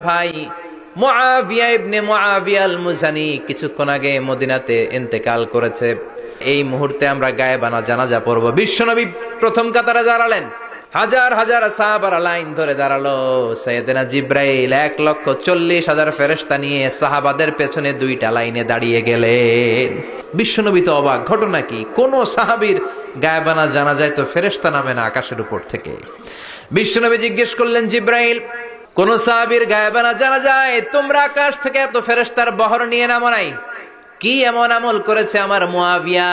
ভাই মুআবিয়া ইবনে মুআবিয়া আল মুজানি কিছুক্ষণ আগে মদিনাতে ইন্তেকাল করেছে। এই মুহূর্তে আমরা গায়েবানা জানাজা পড়ব। বিশ্বনবী প্রথম কাতারে দাঁড়ালেন, হাজার হাজার সাহাবারা লাইন ধরে দাঁড়ালো। সাইয়েদনা জিব্রাইল 1,40,000 ফেরেশতা নিয়ে সাহাবাদের পেছনে দুইটা লাইনে দাঁড়িয়ে গেলেন। বিশ্বনবী তো অবাক, ঘটনা কি? কোন সাহাবীর গায়েবানা জানাজায় তো ফেরেশতা নামে না আকাশের উপর থেকে। বিশ্বনবী জিজ্ঞেস করলেন, জিব্রাইল, কোন সাহাবীর গায়েবানা জানা যায় তোমরা আকাশ থেকে এত ফেরেশতার বহর নিয়ে নামো নাই? কি এমন আমল করেছে আমার মুআবিয়া?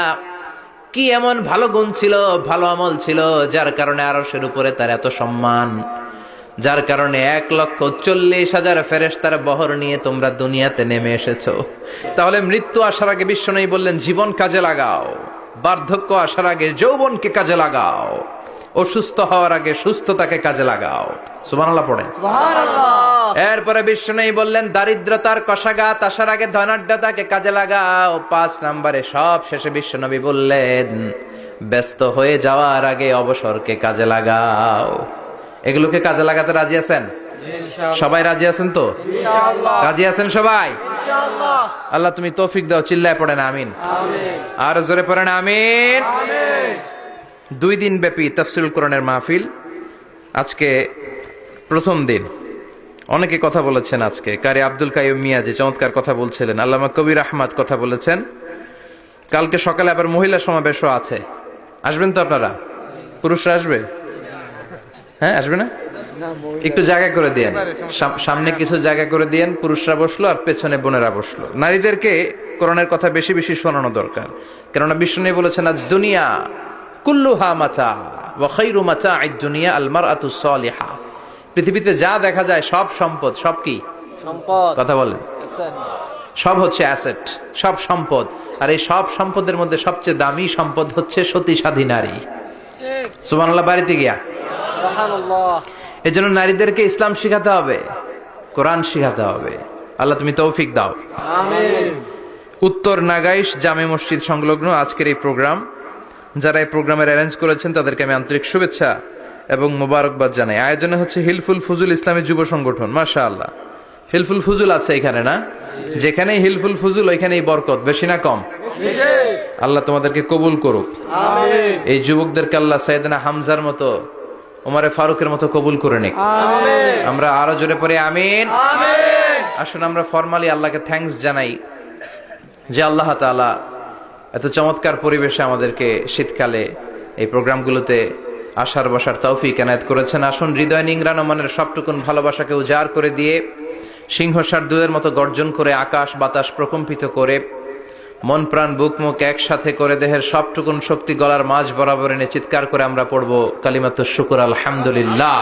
কি এমন ভালো গুণ ছিল, ভালো আমল ছিল, যার কারণে আরশের উপরে তার এত সম্মান, যার কারণে 1,40,000 ফেরেশতার বহর নিয়ে তোমরা দুনিয়াতে নেমে এসেছো? তাহলে মৃত্যু আসার আগে বিশ্বনবী বললেন, জীবন কাজে লাগাও, বার্ধক্য আসার আগে যৌবনকে কাজে লাগাও, অসুস্থ হওয়ার আগে সুস্থতাকে কাজে লাগাও। সুবহানাল্লাহ পড়েন। সুবহানাল্লাহ। এরপরে বিশ্বনবী বললেন, দারিদ্রতার কষাঘাত আসার আগে ধনাঢ্যতাকে কাজে লাগাও। 5 নম্বরে সব শেষে বিশ্বনবী বললেন, ব্যস্ত হয়ে যাওয়ার আগে অবসরকে কাজে লাগাও। এগুলোকে কাজে লাগাতে রাজি আছেন? সবাই রাজি আছেন তো? ইনশাআল্লাহ। রাজি আছেন সবাই? ইনশাআল্লাহ। আল্লাহ তুমি তৌফিক দাও। চিল্লায় পড়েন আমিন। আমিন। আর জোরে পড়েন আমিন। আমিন। 2 দিন ব্যাপী তাফসীরুল কোরআনের মাহফিল, আজকে প্রথম দিন। অনেকে কথা বলেছেন আজকে। কারি আব্দুল কাইয়ুম মিয়া যে চমৎকার কথা বলছিলেন, আল্লামা কবির আহমদ কথা বলেছেন। কালকে সকালে আবার মহিলা সমাবেশও আছে। আসবেন তো আপনারা? পুরুষরা আসবে? হ্যাঁ, আসবে না? একটু জায়গা করে দিয়েন, সামনে কিছু জায়গা করে দিয়েন। পুরুষরা বসলো আর পেছনে বোনেরা বসলো। নারীদেরকে কোরআনের কথা বেশি বেশি শোনানো দরকার, কেননা বিষ্ণু বলেছেন, আর দুনিয়া কুল্লুহা মাতা ওয়া খায়রু মাতা'আদ দুনিয়া আল মারআতু সালিহা। পৃথিবীতে যা দেখা যায় সব সম্পদ। সব কি সম্পদ? কথা বলেন। সব হচ্ছে অ্যাসেট, সব সম্পদ। আর এই সব সম্পদের মধ্যে সবচেয়ে দামি সম্পদ হচ্ছে সতী সাধী নারী। সুবহানাল্লাহ। বাড়িতে গিয়া সুবহানাল্লাহ। এজন্য নারীদেরকে ইসলাম শিখাতে হবে, কোরআন শিখাতে হবে। আল্লাহ তুমি তৌফিক দাও। আমিন। উত্তর নাগাইশ জামে মসজিদ সংলগ্ন আজকের এই প্রোগ্রাম, যারা এই প্রোগ্রামের অ্যারেঞ্জ করেছেন তাদেরকে আমি আন্তরিক শুভেচ্ছা এবং মোবারকবাদ জানাই। আয়োজনে হচ্ছে হিলফুল ফুজুল ইসলামী যুব সংগঠন। মাশাআল্লাহ। হিলফুল ফুজুল আছে এখানে না? যেখানেই হিলফুল ফুজুল ওইখানেই বরকত। বেশি না কম? আল্লাহ তোমাদেরকে কবুল করুক। আমিন। এই যুবকদেরকে আল্লাহ সাইয়েদনা হামজার মতো, ওমরে ফারুকের মতো কবুল করে নিক। আমিন। আমরা আরো জোরে পড়ে আমিন। আমিন। আসুন আমরা ফরমালি আল্লাহকে থ্যাঙ্কস জানাই যে আল্লাহ তাআলা এত চমৎকার পরিবেশে আমাদেরকে শীতকালে এই প্রোগ্রামগুলোতে আসার বসার তৌফিক এনায়েত করেছেন। আসুন হৃদয় নিংড়ানো মনের সবটুকুন ভালোবাসাকে উজাড় করে দিয়ে, সিংহ শার্দুলের মতো গর্জন করে, আকাশ বাতাস প্রকম্পিত করে, মন প্রাণ বুক মুখ একসাথে করে, দেহের সবটুকুন শক্তি গলার মাঝ বরাবর এনে চিৎকার করে আমরা পড়ব কালিমাতুশ শুকর আলহামদুলিল্লাহ।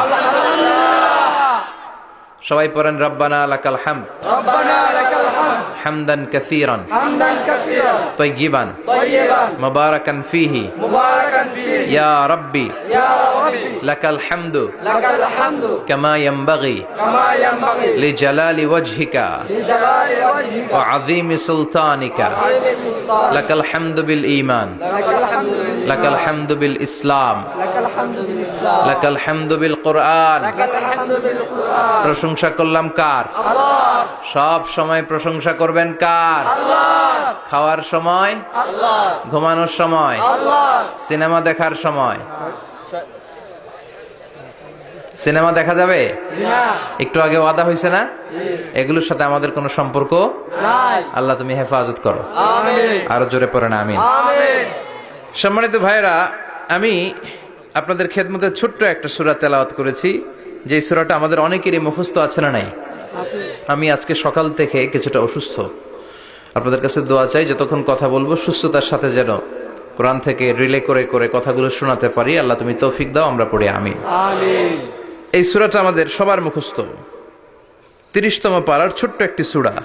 সবাই পড়েন, রব্বানা লাকাল হামদ, রব্বানা লাকাল হামদ, হামদান কাসীরান, হামদান কাসীরান, তাইয়িবান, তাইয়িবান, মুবারাকান ফীহি, মুবারাকান ফীহি, ইয়া রাব্বি, ইয়া রাব্বি, লাকাল হামদু, লাকাল হামদু, কামা ইয়ানবাগি, কামা ইয়ানবাগি, লিজালালি ওয়াজহিকা, লিজালালি ওয়াজহিকা, ওয়া আযীমি সুলতানিকা, ওয়া আযীমি সুলতানিকা, লাকাল হামদু বিল ঈমান, লাকাল হামদু বিল ঈমান, লাকাল হামদু বিল ইসলাম, লাকাল হামদু বিল ইসলাম, লাকাল হামদু বিল কুরআন, লাকাল হামদু বিল কুরআন। প্রশংসা করলাম কার? আল্লাহ। সব সময় প্রশংসা করবেন কার? আল্লাহ। খাওয়ার সময় আল্লাহ, ঘুমানোর সময় আল্লাহ, সিনেমা দেখার সময়। সিনেমা দেখা যাবে? একটু আগে ওয়াদা হয়েছে না? এগুলোর সাথে আমাদের কোনো সম্পর্ক নাই। আল্লাহ তুমি হেফাজত করো। আমিন। আরো জোরে পড়েন আমিন। আমিন। সম্মানিত ভাইরা, আমি আপনাদের খেদমতে ছোট্ট একটা সূরা তেলাওয়াত করেছি, যে সূরাটা আমাদের অনেকেরই মুখস্থ আছে না নাই? আমি আজকে সকাল থেকে কিছুটা অসুস্থ। আপনাদের কাছে দোয়া চাই, যতক্ষণ কথা বলবো সুস্থতার সাথে যেন কোরআন থেকে রিলে করে করে কথাগুলো শোনাতে পারি। আল্লাহ তুমি তৌফিক দাও। আমরা পড়ি আমিন। আমিন। এই সূরাটা আমাদের সবার মুখস্থ, 30তম পারার ছোট্ট একটি সূরা।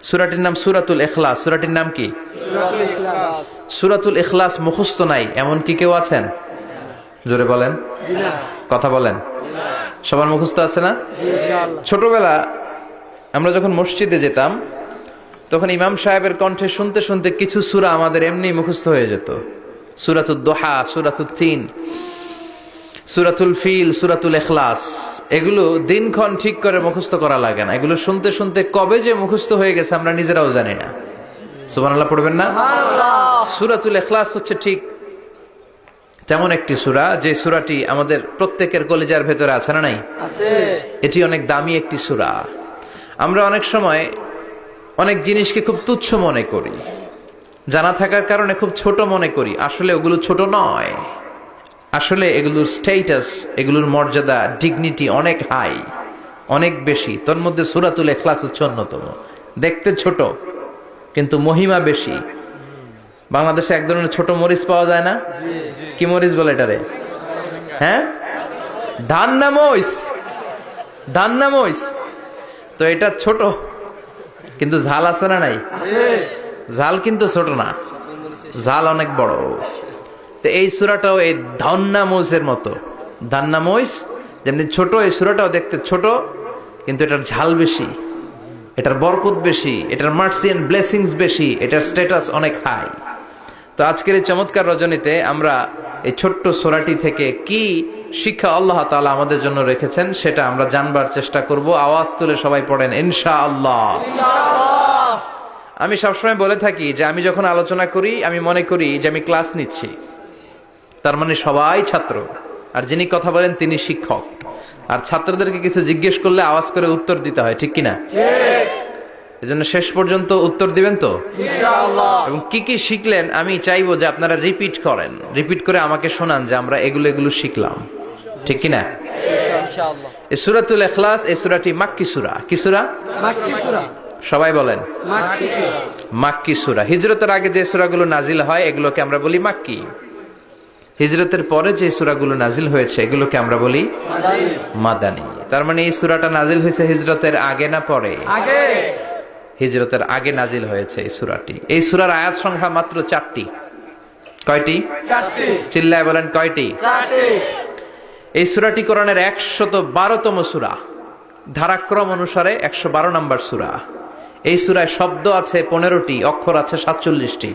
সূরাটির নাম সূরাতুল ইখলাস। সূরাটির নাম কি? সূরাতুল ইখলাস। সূরাতুল ইখলাস মুখস্থ নাই এমন কি কেউ আছেন? জোরে বলেন। কথা বলেন। সবার মুখস্থ আছে না? ছোটবেলা আমরা যখন মসজিদে যেতাম, তখন ইমাম সাহেবের কণ্ঠে শুনতে শুনতে কিছু সূরা আমাদের এমনি মুখস্থ হয়ে যেত। সূরাতুদ দোহা, সূরাতুত তিন, সূরাতুল ফিল, সূরাতুল ইখলাস, এগুলো দিনক্ষণ ঠিক করে মুখস্থ করা লাগে না। এগুলো শুনতে শুনতে কবে যে মুখস্থ হয়ে গেছে আমরা নিজেরাও জানি না। সুবহানাল্লাহ পড়বেন না? সূরাতুল ইখলাস হচ্ছে ঠিক তেমন একটি সূরা যে সূরাটি আমাদের প্রত্যেকের কলিজার ভেতরে আছে না নাই? আছে। এটি অনেক দামি একটি সূরা। আমরা অনেক সময় অনেক জিনিসকে খুব তুচ্ছ মনে করি, জানা থাকার কারণে খুব ছোট মনে করি। আসলে ওগুলো ছোট নয়, আসলে এগুলোর স্ট্যাটাস, এগুলোর মর্যাদা, ডিগনিটি অনেক হাই, অনেক বেশি। তোর মধ্যে সূরাতুল ইখলাস হচ্ছে অন্যতম। দেখতে ছোট কিন্তু মহিমা বেশি। বাংলাদেশে এক ধরনের ছোট মরিচ পাওয়া যায় না? কি মরিচ বলে এটারে? হ্যাঁ, ধান্না মরিচ, ধান্না মরিচ। তো এটা ছোট কিন্তু ঝাল আছে না নাই? ঝাল কিন্তু ছোট না, ঝাল অনেক বড়। তো এই সূরাটাও এই ধান্না মরিচের মতো। ধান্না মরিচ যেমনি ছোট, এই সূরাটাও দেখতে ছোট কিন্তু এটার ঝাল বেশি, এটার বরকত বেশি, এটার মার্সি এন্ড ব্লেসিংস বেশি, এটার স্ট্যাটাস অনেক হাই। তো আজকের এই চমৎকার রজনীতে আমরা এই ছোট্ট সূরাটি থেকে কি শিক্ষা আল্লাহ তাআলা আমাদের জন্য রেখেছেন সেটা আমরা জানবার চেষ্টা করব। আওয়াজ তুলে সবাই পড়েন ইনশাআল্লাহ। আমি সবসময় বলে থাকি যে আমি যখন আলোচনা করি আমি মনে করি যে আমি ক্লাস নিচ্ছি, তার মানে সবাই ছাত্র, আর যিনি কথা বলেন তিনি শিক্ষক। আর ছাত্রদেরকে কিছু জিজ্ঞেস করলে আওয়াজ করে উত্তর দিতে হয়, ঠিক কিনা? এজন্য শেষ পর্যন্ত উত্তর দিবেন তো ইনশাআল্লাহ। এবং কি কি শিখলেন আমি চাইবো যে আপনারা রিপিট করেন, রিপিট করে আমাকে শোনান যে আমরা এগুলো শিখলাম, ঠিক কিনা? ইনশাআল্লাহ। এই সূরাতুল ইখলাস, এই সূরাটি মাক্কি সূরা। কি সূরা? মাক্কি সূরা। সবাই বলেন মাক্কি সূরা। মাক্কি সূরা। হিজরতের আগে যে সূরাগুলো নাজিল হয় এগুলোকে আমরা বলি মাক্কি। হিজরতের পরে যে সূরাগুলো নাজিল হয়েছে এগুলোকে আমরা বলি মাদানী। তার মানে এই সূরাটা নাজিল হয়েছে হিজরতের আগে না পরে? আগে। হিজরতের আগে নাজিল হয়েছে এই সূরাটি। এই সূরার আয়াত সংখ্যা মাত্র 4টি। কয়টি? 4টি। চিল্লায় বলেন কয়টি? 4টি। এই সূরাটি কোরআনের 112তম সূরা, ধারাক্রম অনুসারে 112 নম্বর সূরা। এই সূরায় শব্দ আছে 15টি, অক্ষর আছে 47টি।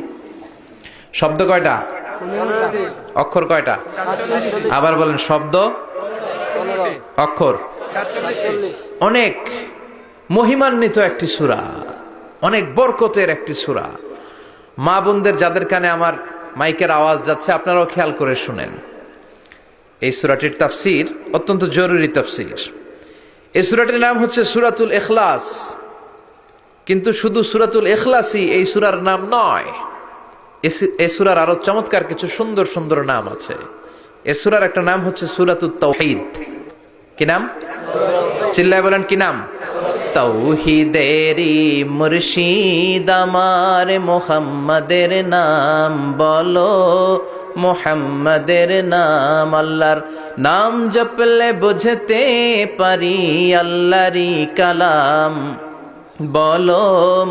শব্দ কয়টা? 15টি। অক্ষর কয়টা? 47টি। আবার বলেন শব্দ, 15। অক্ষর 47। অনেক মহিমান্বিত একটি সূরা, অনেক বরকতের একটি সূরা। মা বোনদের যাদের কানে আমার মাইকের আওয়াজ যাচ্ছে আপনারাও খেয়াল করে শুনেন। এই সূরাটির তাফসীর অত্যন্ত জরুরি তাফসীর। এই সূরাটির নাম হচ্ছে সূরাতুল ইখলাস, কিন্তু শুধু সূরাতুল ইখলাসই এই সূরার নাম নয়। এই সূরার আরো চমৎকার কিছু সুন্দর সুন্দর নাম আছে। এই সূরার একটা নাম হচ্ছে সূরাতুত তাওহীদ। কি নাম? চিল্লায় বলেন কি নাম? তাওহীদেরি মুর্শিদ আমার মুহাম্মাদের নাম বলো, মুহাম্মাদের নাম। আল্লাহর নাম জপলে বুঝতে পারি আল্লাহরই কালাম, বলো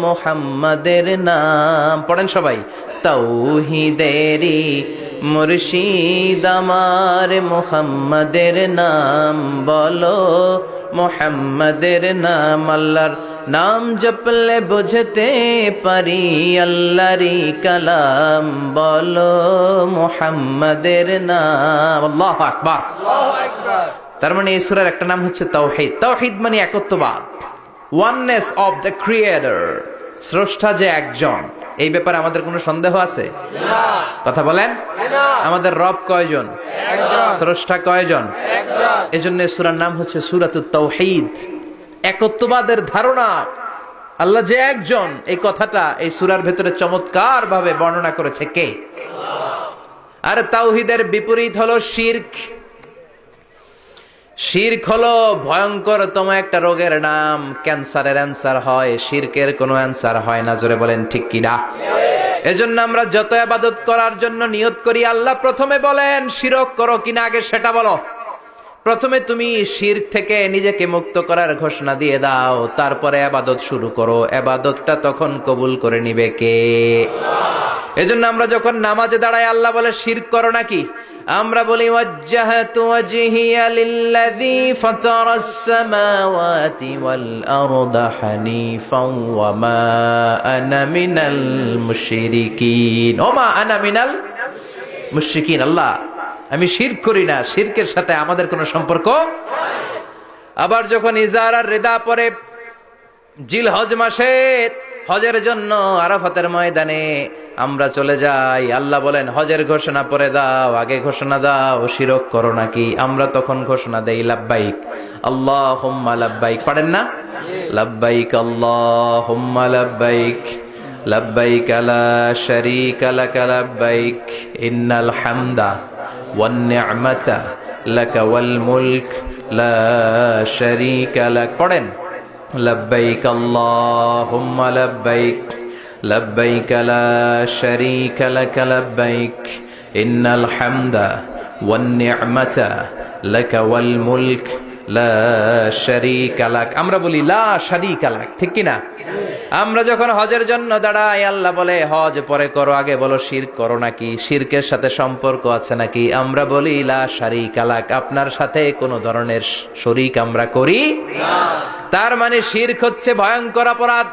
মুহাম্মাদের নাম। পড়েন সবাই। তাওহীদেরি মুর্শিদ আমার মুহাম্মাদের নাম বলো, মুহাম্মাদের নাম। আল্লাহর নাম জপলে বুঝতে পারি আল্লাহরই কালাম, বলো মুহাম্মাদের নাম। আল্লাহু আকবার, আল্লাহু আকবার। তার মানে এই সূরার একটা নাম হচ্ছে তাওহীদ। তাওহীদ মানে একত্ববাদ, ওয়াননেস অফ দ্য ক্রিয়েটর। স্রষ্টা যে একজন, এই ব্যাপারে আমাদের কোনো সন্দেহ আছে? না। কথা বলেন। না। আমাদের রব কয়জন? একজন। স্রষ্টা কয়জন? একজন। এজন্য সূরার নাম হচ্ছে সূরাতুত তাওহীদ, একত্ববাদের ধারণা। আল্লাহ যে একজন, এই কথাটা এই সূরার ভেতরে চমৎকার ভাবে বর্ণনা করেছে কে? আর তাওহীদের বিপরীত হলো শিরক। শিরক হলো ভয়ঙ্করতম একটা রোগের নাম। ক্যান্সারের অ্যান্সার হয়, শিরকের কোনো অ্যান্সার হয় না। জোরে বলেন ঠিক কিনা? এজন্য আমরা যত ইবাদত করার জন্য নিয়ত করি, আল্লাহ প্রথমে বলেন শিরক করো কিনা আগে সেটা বলো। প্রথমে তুমি শিরক থেকে নিজেকে মুক্ত করার ঘোষণা দিয়ে দাও, তারপরে ইবাদত শুরু করো। ইবাদতটা তখন কবুল করে নিবে কে? এজন্য আমরা যখন নামাজে দাঁড়াই আল্লাহ বলে শিরক করো নাকি? আমরা বলি ওয়াজ্জাহাতু ওয়াজহিয়া লিল্লাযী ফাতারাস সামাওয়াতি ওয়াল আরদা হানিফাও ওয়া মা আনা মিনাল মুশরিকিন। ওয়া মা আনা মিনাল মুশরিকিন। আল্লাহ আমি শিরক করি না, শিরকের সাথে আমাদের কোনো সম্পর্ক। আবার যখন ইজার আর রিদা পরে জিল হজ মাসে হজের জন্য আরাফাতের ময়দানে আমরা চলে যাই, আল্লাহ বলেন হজের ঘোষণা পরে দাও, আগে ঘোষণা দাও শিরক করো নাকি। আমরা তখন ঘোষণা দেই লাব্বাইক আল্লাহুম্মা লাব্বাইক। পারেন না? লাব্বাইক আল্লাহুম্মা লাব্বাইক লাব্বাইক লা শারীকা লাক লাব্বাইক ইন্নাল হামদা ওয়ান নি'মাতা লাকা ওয়াল মুলক লা শারীকা লাক। পড়েন লব্বাইক আল্লাহুম্মা লব্বাইক লব্বাইক লা শারীকা লাক লব্বাইক ইন্নাল হামদা ওয়ান নি'মাতা লাকা ওয়াল মুলক লা শারীকা লাক। আমরা বলি লা শারীকা লাক, ঠিক কি না? আমরা যখন হজের জন্য দাঁড়াই, আল্লাহ বলে হজ পরে করো, আগে বলো শিরক করো নাকি, শিরকের সাথে সম্পর্ক আছে নাকি। আমরা বলি লা শারীকা লাক, আপনার সাথে কোনো ধরনের শরীক আমরা করি না। তার মানে শিরক হচ্ছে ভয়ঙ্কর অপরাধ।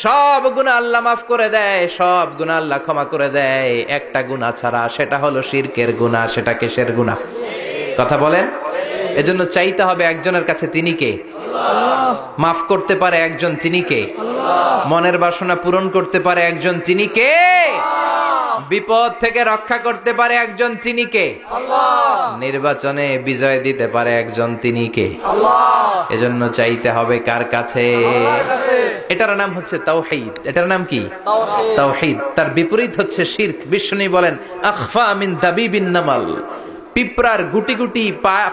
সব গুনাহ আল্লাহ মাফ করে দেয়, সব গুনাহ আল্লাহ ক্ষমা করে দেয়, একটা গুনাহ ছাড়া, সেটা হলো শিরকের গুনাহ। সেটা কিসের গুনাহ? কথা বলেন। এজন্য চাইতে হবে একজনের কাছে, তিনি কে? মাফ করতে পারে একজন, তিনি কে? মনের বাসনা পূরণ করতে পারে একজন, তিনি কে? বিপদ থেকে রক্ষা করতে পারে একজন, তিনি কে? নির্বাচনে বিজয় দিতে পারে একজন, তিনি কে? এজন্য চাইতে হবে কার কাছে? এটার নাম হচ্ছে তাওহীদ। এটার নাম কি? তাওহীদ। তার বিপরীত হচ্ছে শিরক। বিষ্ণু বলেন আখফা মিন দাবিবিন নামাল, পিঁপড়ার গুটি গুটি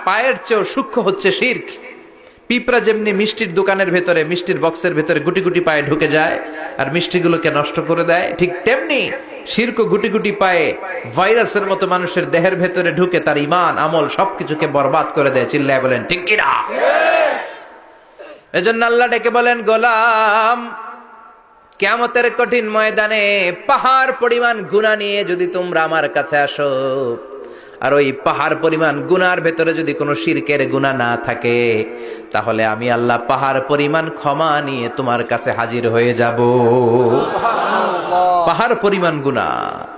পায়ের চেয়েও সূক্ষ্ম হচ্ছে শিরক। পিঁপড়া যেমনি মিষ্টির দোকানের ভেতরে, মিষ্টির বক্সের ভেতরে গুটি গুটি পায়ে ঢুকে যায় আর মিষ্টিগুলোকে নষ্ট করে দেয়, ঠিক তেমনি শিরক গুটি গুটি পায়ে ভাইরাসের মতো মানুষের দেহের ভেতরে ঢুকে তার ঈমান আমল সবকিছুকে বরবাদ করে দেয়। চিল্লায় বলেন ঠিক কি না? এজন্য আল্লাহ ডেকে বলেন গোলাম, কিয়ামতের কঠিন ময়দানে পাহাড় পরিমাণ গুনাহ নিয়ে যদি তোমরা আমার কাছে আসো, আর ওই পাহাড় পরিমাণ গুনার ভেতরে যদি কোনো শিরকের গুনাহ না থাকে, তাহলে আমি আল্লাহ পাহাড় পরিমাণ ক্ষমা নিয়ে তোমার কাছে হাজির হয়ে যাব। পাহাড় পরিমাণ গুনাহ,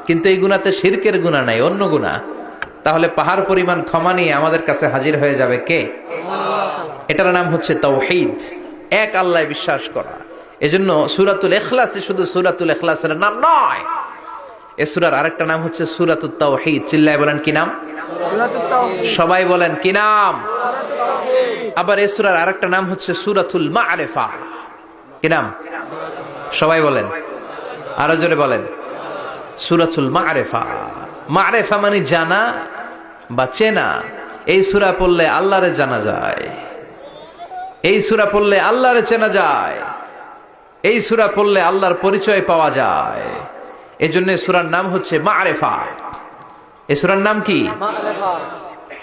কিন্তু এই গুনাতে শিরকের গুনাহ নাই, অন্য গুনাহ। তাহলে পাহাড় পরিমাণ ক্ষমা নিয়ে আমাদের কাছে হাজির হয়ে যাবে কে? এটার নাম হচ্ছে তাওহীদ, এক আল্লাহ বিশ্বাস করা। এজন্য সূরাতুল ইখলাসে শুধু সূরাতুল ইখলাসের নাম নয়, এ সূরার আরেকটা নাম হচ্ছে সূরাতুত তাওহীদ। চিল্লায় বলেন কি নাম? সবাই বলেন কি নাম? আবার এ সূরার আরেকটা নাম হচ্ছে সূরাতুল মা'রিফা। কি নাম? সবাই বলেন, আরো জোরে বলেন, সূরাতুল মা'রিফা। মা'রিফা মানে জানা বা চেনা। এই সূরা পড়লে আল্লাহরে জানা যায়, এই সূরা পড়লে আল্লাহরে চেনা যায়, এই সূরা পড়লে আল্লাহর পরিচয় পাওয়া যায়। এই জন্য সূরার নাম হচ্ছে মা'রিফা। এই সূরার নাম কি?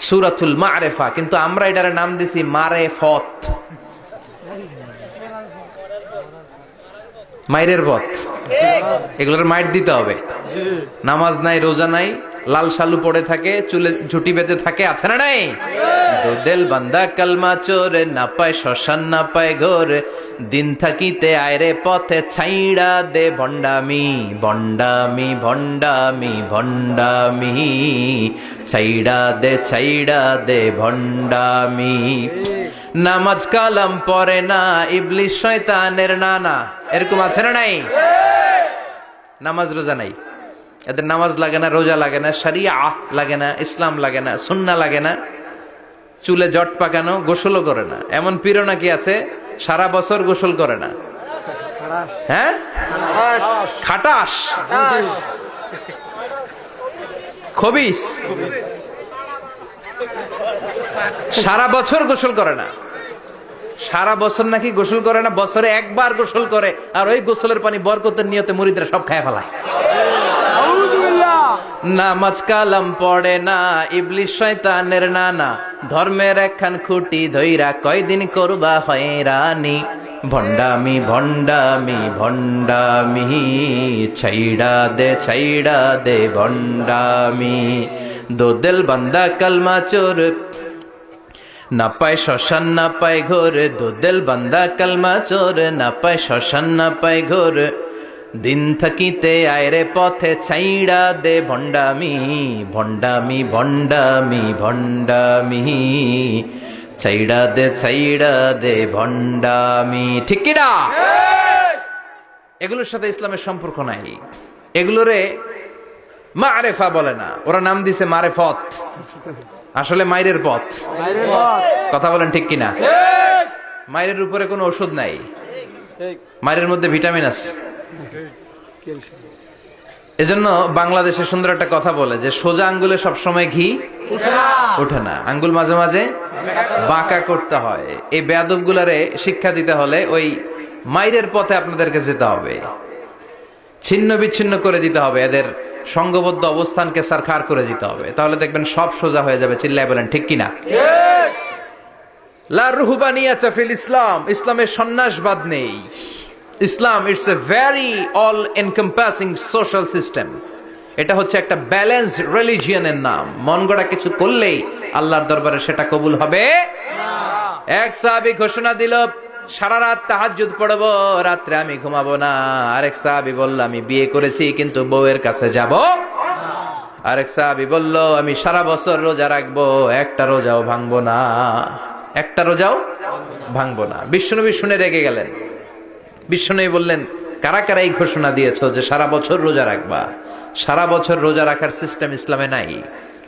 সূরাতুল মা'রিফা। কিন্তু আমরা এটার নাম দিছি মারেফত, মাইরের পথ। এগুলোর মাইর দিতে হবে। নামাজ নাই, রোজা নাই, লাল শালু পড়ে থাকে, চুলে ঝুটি বেঁধে থাকে, আছে না নাই? দিল বান্দা কালমা চোরে, না পায় শ্মশান না পায় ঘোর, দিন থাকিতে আয়রে পথে ছাইড়া দে ভণ্ডামি ভণ্ডামি ভণ্ডামি ভণ্ডামি, ছাইড়া দে ভণ্ডামি। নামাজ কালাম পড়ে না, ইবলিশ শয়তানের নানা। এরকম আছে না নাই? নামাজ রোজা নাই, এদের নামাজ লাগে না, রোজা লাগে না, শরিয়া লাগে না, ইসলাম লাগে না, সুন্নাহ লাগে না, চুলে জট পাকানো, গোসলও করে না। এমন পীর নাকি আছে সারা বছর গোসল করে না। হ্যাঁ, খাটাস, খবিস, সারা বছর গোসল করে না। সারা বছর নাকি গোসল করে না, বছরে একবার গোসল করে, আর ওই গোসলের পানি বরকতের নিয়তে মুরিদরা সব খায় ফেলায়। নামাজ কালাম পড়ে না, ইবলিশ শয়তানের নানা, ধর্মের একখান খুঁটি ধইরা কয়দিন করবা হয়রানি, ভণ্ডামি ভণ্ডামি ভণ্ডামি, ছাইড়া দে ভণ্ডামি। দোদেল বান্দা কালমা চোর, না পায় শ্মশান না পায় ঘোর, দোদেল বান্দা কালমা চোর, না পায় শ্মশান না পায় ঘোর, দিন থাকিতে আয়রে পথে ছাইড়া দে ভণ্ডামি ভণ্ডামি ভণ্ডামি ভণ্ডামি ছাইড়া দে ভণ্ডামি, ঠিক কি না? এগুলোর সাথে ইসলামের সম্পর্ক নাই। এগুলোরে মারেফা বলে না, ওরা নাম দিছে মারেফত, আসলে মাইরের পথ। কথা বলেন ঠিক কিনা? মাইরের উপরে কোনো ওষুধ নাই, মাইরের মধ্যে ভিটামিন আছে। এজন্য বাংলাদেশে সুন্দর একটা কথা বলে যে সোজা আঙ্গুলে সবসময় ঘি ওঠে না, আঙ্গুল মাঝে মাঝে বাঁকা করতে হয়। এই বেয়াদব গুলারে শিক্ষা দিতে হলে ওই মাইরের পথে আপনাদেরকে যেতে হবে, ছিন্ন বিচ্ছিন্ন করে দিতে হবে, এদের সংঘবদ্ধ অবস্থানকে সারখার করে দিতে হবে, তাহলে দেখবেন সব সোজা হয়ে যাবে। চিল্লায় বলেন ঠিক কিনা? লা রুহবানিয়াতা ফিল ইসলাম, ইসলামে সন্ন্যাসবাদ নেই। Islam it's a very all encompassing social system. এটা হচ্ছে একটা ব্যালেন্সড রিলিজিয়নের নাম। মন গড়া কিছু করলেই আল্লাহর দরবারে সেটা কবুল হবে না। এক সাহাবী ঘোষণা দিল, সারা রাত তাহাজ্জুদ পড়ব, রাত্রে আমি ঘুমাবো না। আরেক সাহাবী বলল, আমি বিয়ে করেছি কিন্তু বউয়ের কাছে যাব না। আরেক সাহাবী বলল, আমি সারা বছর রোজা রাখবো, একটা রোজাও ভাঙবো না, একটা রোজাও ভাঙবো না। বিশ্বনবী শুনে রেগে গেলেন। বিশ্বনবী বললেন, কারা কারা এই ঘোষণা দিয়েছো যে সারা বছর রোজা রাখবা? সারা বছর রোজা রাখার সিস্টেম ইসলামে নাই।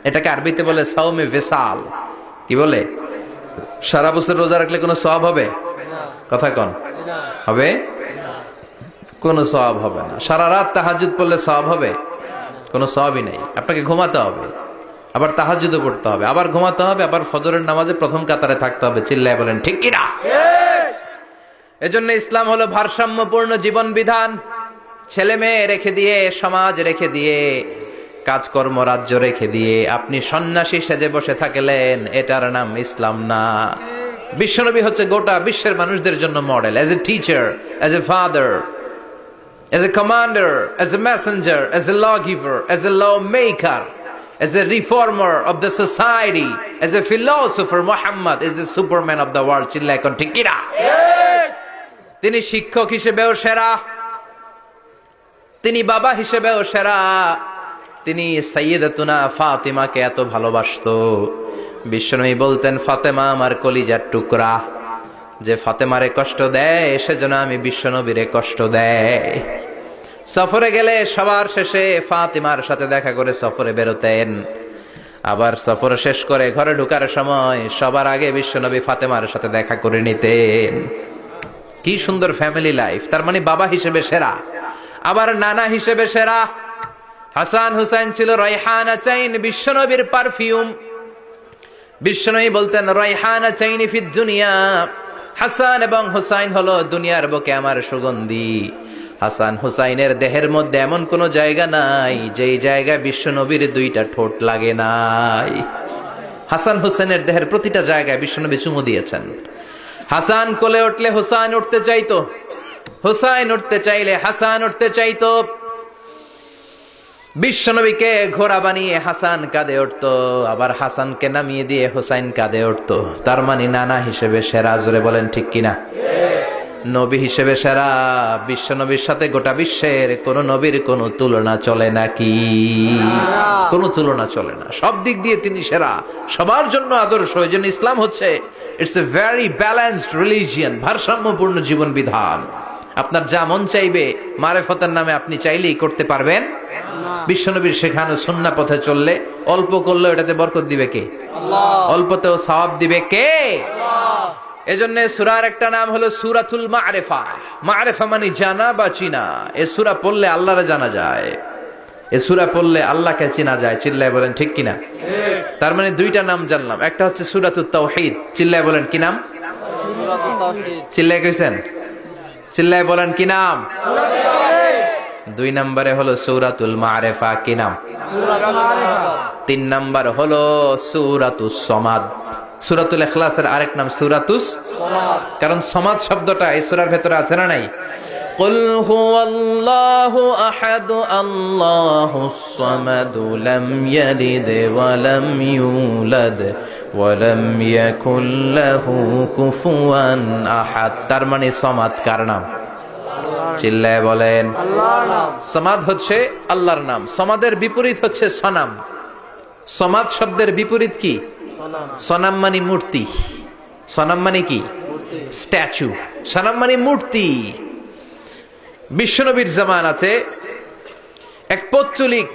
এটাকে আরবিতে বলে সাওমে ভেসাল। কি বলে? সারা বছর রোজা রাখলে কোনো সওয়াব হবে? কথা কন, হবে? কোনো সওয়াব হবে না। সারা রাত তাহাজ্জুদ পড়লে সওয়াব হবে? কোনো সওয়াবই নাই। আপনাকে ঘুমাতে হবে, আবার তাহাজ্জুদও পড়তে হবে, আবার ঘুমাতে হবে, আবার ফজরের নামাজে প্রথম কাতারে থাকতে হবে। চিল্লায় বলেন ঠিক কি না? এজন্য ইসলাম হলো ভারসাম্যপূর্ণ জীবন বিধান। ছেলে মেয়ে রেখে দিয়ে, সমাজ রেখে দিয়ে, কাজকর্ম রাজ্য রেখে দিয়ে আপনি সন্ন্যাসী সেজে বসে থাকলেন, এটার নাম ইসলাম না। বিশ্বনবী হচ্ছে গোটা বিশ্বের মানুষদের জন্য model, as a teacher, as a father, as a commander, as a messenger, as a lawgiver, as a lawmaker, as a reformer of the society, as a philosopher. Muhammad is the superman of the world. চিল্লায় কোন ঠিক কিনা? তিনি শিক্ষক হিসেবেও সেরা, তিনি বাবা হিসেবেও সেরা। তিনি সাইয়্যিদাতুনা ফাতিমাকে এত ভালোবাসতো, বিশ্বনবী বলতেন, ফাতেমা আমার কলিজার টুকরা, যে ফাতেমারে কষ্ট দেয় সেজন্য আমি বিশ্বনবীরে কষ্ট দেয়। সফরে গেলে সবার শেষে ফাতিমার সাথে দেখা করে সফরে বেরোতেন, আবার সফর শেষ করে ঘরে ঢোকার সময় সবার আগে বিশ্বনবী ফাতেমার সাথে দেখা করে নিতেন। কি সুন্দর ফ্যামিলি লাইফ। তার মানে বাবা হিসেবে সেরা, আবার নানা হিসেবে সেরা। হাসান হুসাইন ছিল রায়হানা চাইন, বিশ্বনবীর পারফিউম। বিশ্বনবী বলতেন, রায়হানা চাইনি ফিদ দুনিয়া, হাসান এবং হুসাইন হলো দুনিয়ার বুকে আমার সুগন্ধি। হাসান হুসাইনের দেহের মধ্যে এমন কোন জায়গা নাই যেই জায়গায় বিশ্বনবীর দুইটা ঠোঁট লাগে নাই। হাসান হুসাইনের দেহের প্রতিটা জায়গায় বিশ্বনবী চুমু দিয়েছেন। হাসান কোলে উঠলে হুসাইন উঠতে চাইতো, হুসাইন উঠতে চাইলে হাসান উঠতে চাইতো। বিশ্বনবীকে ঘোড়া বানিয়ে হাসান কাঁধে উঠতো, আবার হাসানকে নামিয়ে দিয়ে হুসাইন কাঁধে উঠতো। তার মানে নানা হিসেবে সেরা। জোরে বলেন ঠিক কিনা? নবী হিসেবে সেরা। বিশ্বনবীর সাথে গোটা বিশ্বের কোন নবীর কোন তুলনা চলে নাকি? কোন তুলনা চলে না। সব দিক দিয়ে তিনি সেরা, সবার জন্য আদর্শ। এই জন্য ইসলাম হচ্ছে it's a very balanced religion, ভারসাম্যপূর্ণ জীবন বিধান। আপনার যা মন চাইবে মারেফতের নামে আপনি চাইলেই করতে পারবেন। বিশ্বনবীর শেখানো সুন্নাহ পথে চললে অল্প করলেও এটাতে বরকত দিবে কে? আল্লাহ। অল্পতেও সওয়াব দিবে কে? আল্লাহ। এজন্য সূরার একটা নাম হলো সূরাতুল মারিফা। মারিফা মানে জানা বা চিনা। এই সূরা পড়লে আল্লাহরে জানা যায়, এই সূরা পড়লে আল্লাহকে চেনা যায়। চিল্লায় বলেন ঠিক কিনা? তার মানে দুইটা নাম জানলাম। একটা হচ্ছে সূরাতুত তাওহীদ। চিল্লায় বলেন কি নাম? সূরাতুত তাওহীদ। চিল্লায় কইছেন? চিল্লায় বলেন কি নাম? দুই নম্বরে হলো সূরাতুল মারিফা। কি নাম? তিন নম্বর হলো সূরাতুস সমাদ। সূরাতুল ইখলাসের আরেক নাম সূরাতুস সমাদ, কারণ সমাদ শব্দটা এই সূরার ভেতরে আছে না নাই? কুল হুয়াল্লাহু আহাদ আল্লাহুস সামাদ লাম ইয়ালিদ ওয়া লাম ইউলাদ ওয়া লাম ইয়াকুল লাহু কুফুয়ান আহাদ। তার মানে সমাদ কার নাম? চিল্লায় বলেন। আল্লাহর নাম। সমাদ হচ্ছে আল্লাহর নাম। সমাদের বিপরীত হচ্ছে সনাম। সমাদ শব্দের বিপরীত কি? সনাম। সনাম মানে মূর্তি। সনাম মানে কি? মূর্তি। স্ট্যাচু। সনাম মানে মূর্তি। বিশ্বনবীর জামানাতে এক পৌত্তলিক,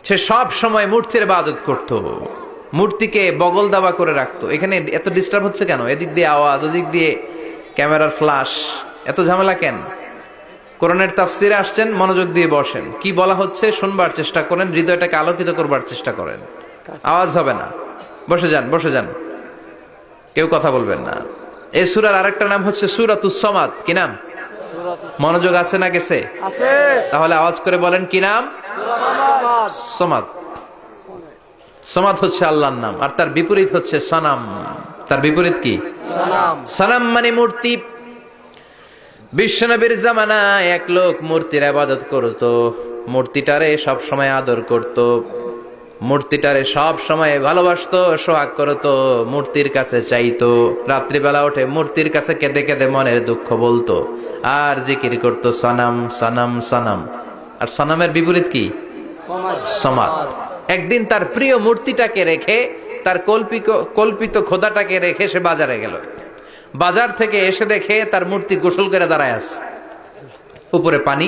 সে সব সময় মূর্তির ইবাদত করত, মূর্তিকে বগল দাবা করে রাখতো। এখানে এত ডিস্টার্ব হচ্ছে কেন? এদিক দিয়ে আওয়াজ, ওদিক দিয়ে ক্যামেরার ফ্ল্যাশ, এত ঝামেলা কেন? কোরআনের তাফসিরে আসছেন, মনোযোগ দিয়ে বসেন, কি বলা হচ্ছে শুনবার চেষ্টা করেন, হৃদয়টাকে আলোকিত করবার চেষ্টা করেন। আওয়াজ হবে না, বসে যান, বসে যান, কেউ কথা বলবেন না। এই সূরার আরেকটা নাম হচ্ছে সূরাতুস সমাদ। কি নাম? মনোযোগ আছে না গেছে? আছে। তাহলে আওয়াজ করে বলেন, কি নাম? সমাদ। সমাদ হচ্ছে আল্লাহর নাম, আর তার বিপরীত হচ্ছে সনাম। তার বিপরীত কি? সনাম। সনাম মানে মূর্তি। বিশ্বনবীর জামানায় এক লোক মূর্তির ইবাদত করত, মূর্তিটারে সব সময় আদর করত, মূর্তিটারে সব সময় ভালোবাসতো, সোহাগ করত, মূর্তির কাছে চাইতো। রাত্রিবেলা উঠে মূর্তির কাছে কেঁদে কেঁদে মনের দুঃখ বলতো, আর জিকির করতো সনাম সনাম সনাম। আর সনামের বিপরীত কি? সমাদ। একদিন তার প্রিয় মূর্তিটাকে রেখে, তার কল্পিত খোদাটাকে রেখে সে বাজারে গেল। বাজার থেকে এসে দেখে তার মূর্তি গোসল করে দাঁড়ায় আছে, উপরে পানি,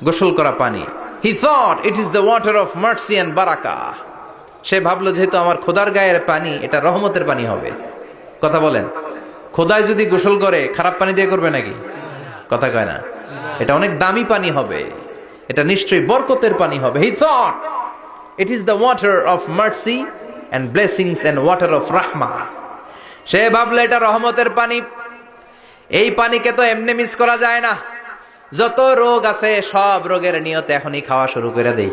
গোসল করা পানি। He thought it is the water of mercy and barakah. সে ভাবলো যেহেতু আমার খোদার গায়ের পানি, এটা রহমতের পানি হবে। কথা বলেন, খোদায় যদি গোসল করে খারাপ পানি দিয়ে করবে নাকি? কথা কয় না। এটা অনেক দামি পানি হবে, এটা নিশ্চয়ই বরকতের পানি হবে। He thought it is the water of mercy and blessings and water of rahmah. সে ভাবলো এটা রহমতের পানি। এই পানিকে তো এমনি মিস করা যায় না। যত রোগ আছে সব রোগের নিয়তে এখনই খাওয়া শুরু করে দেই।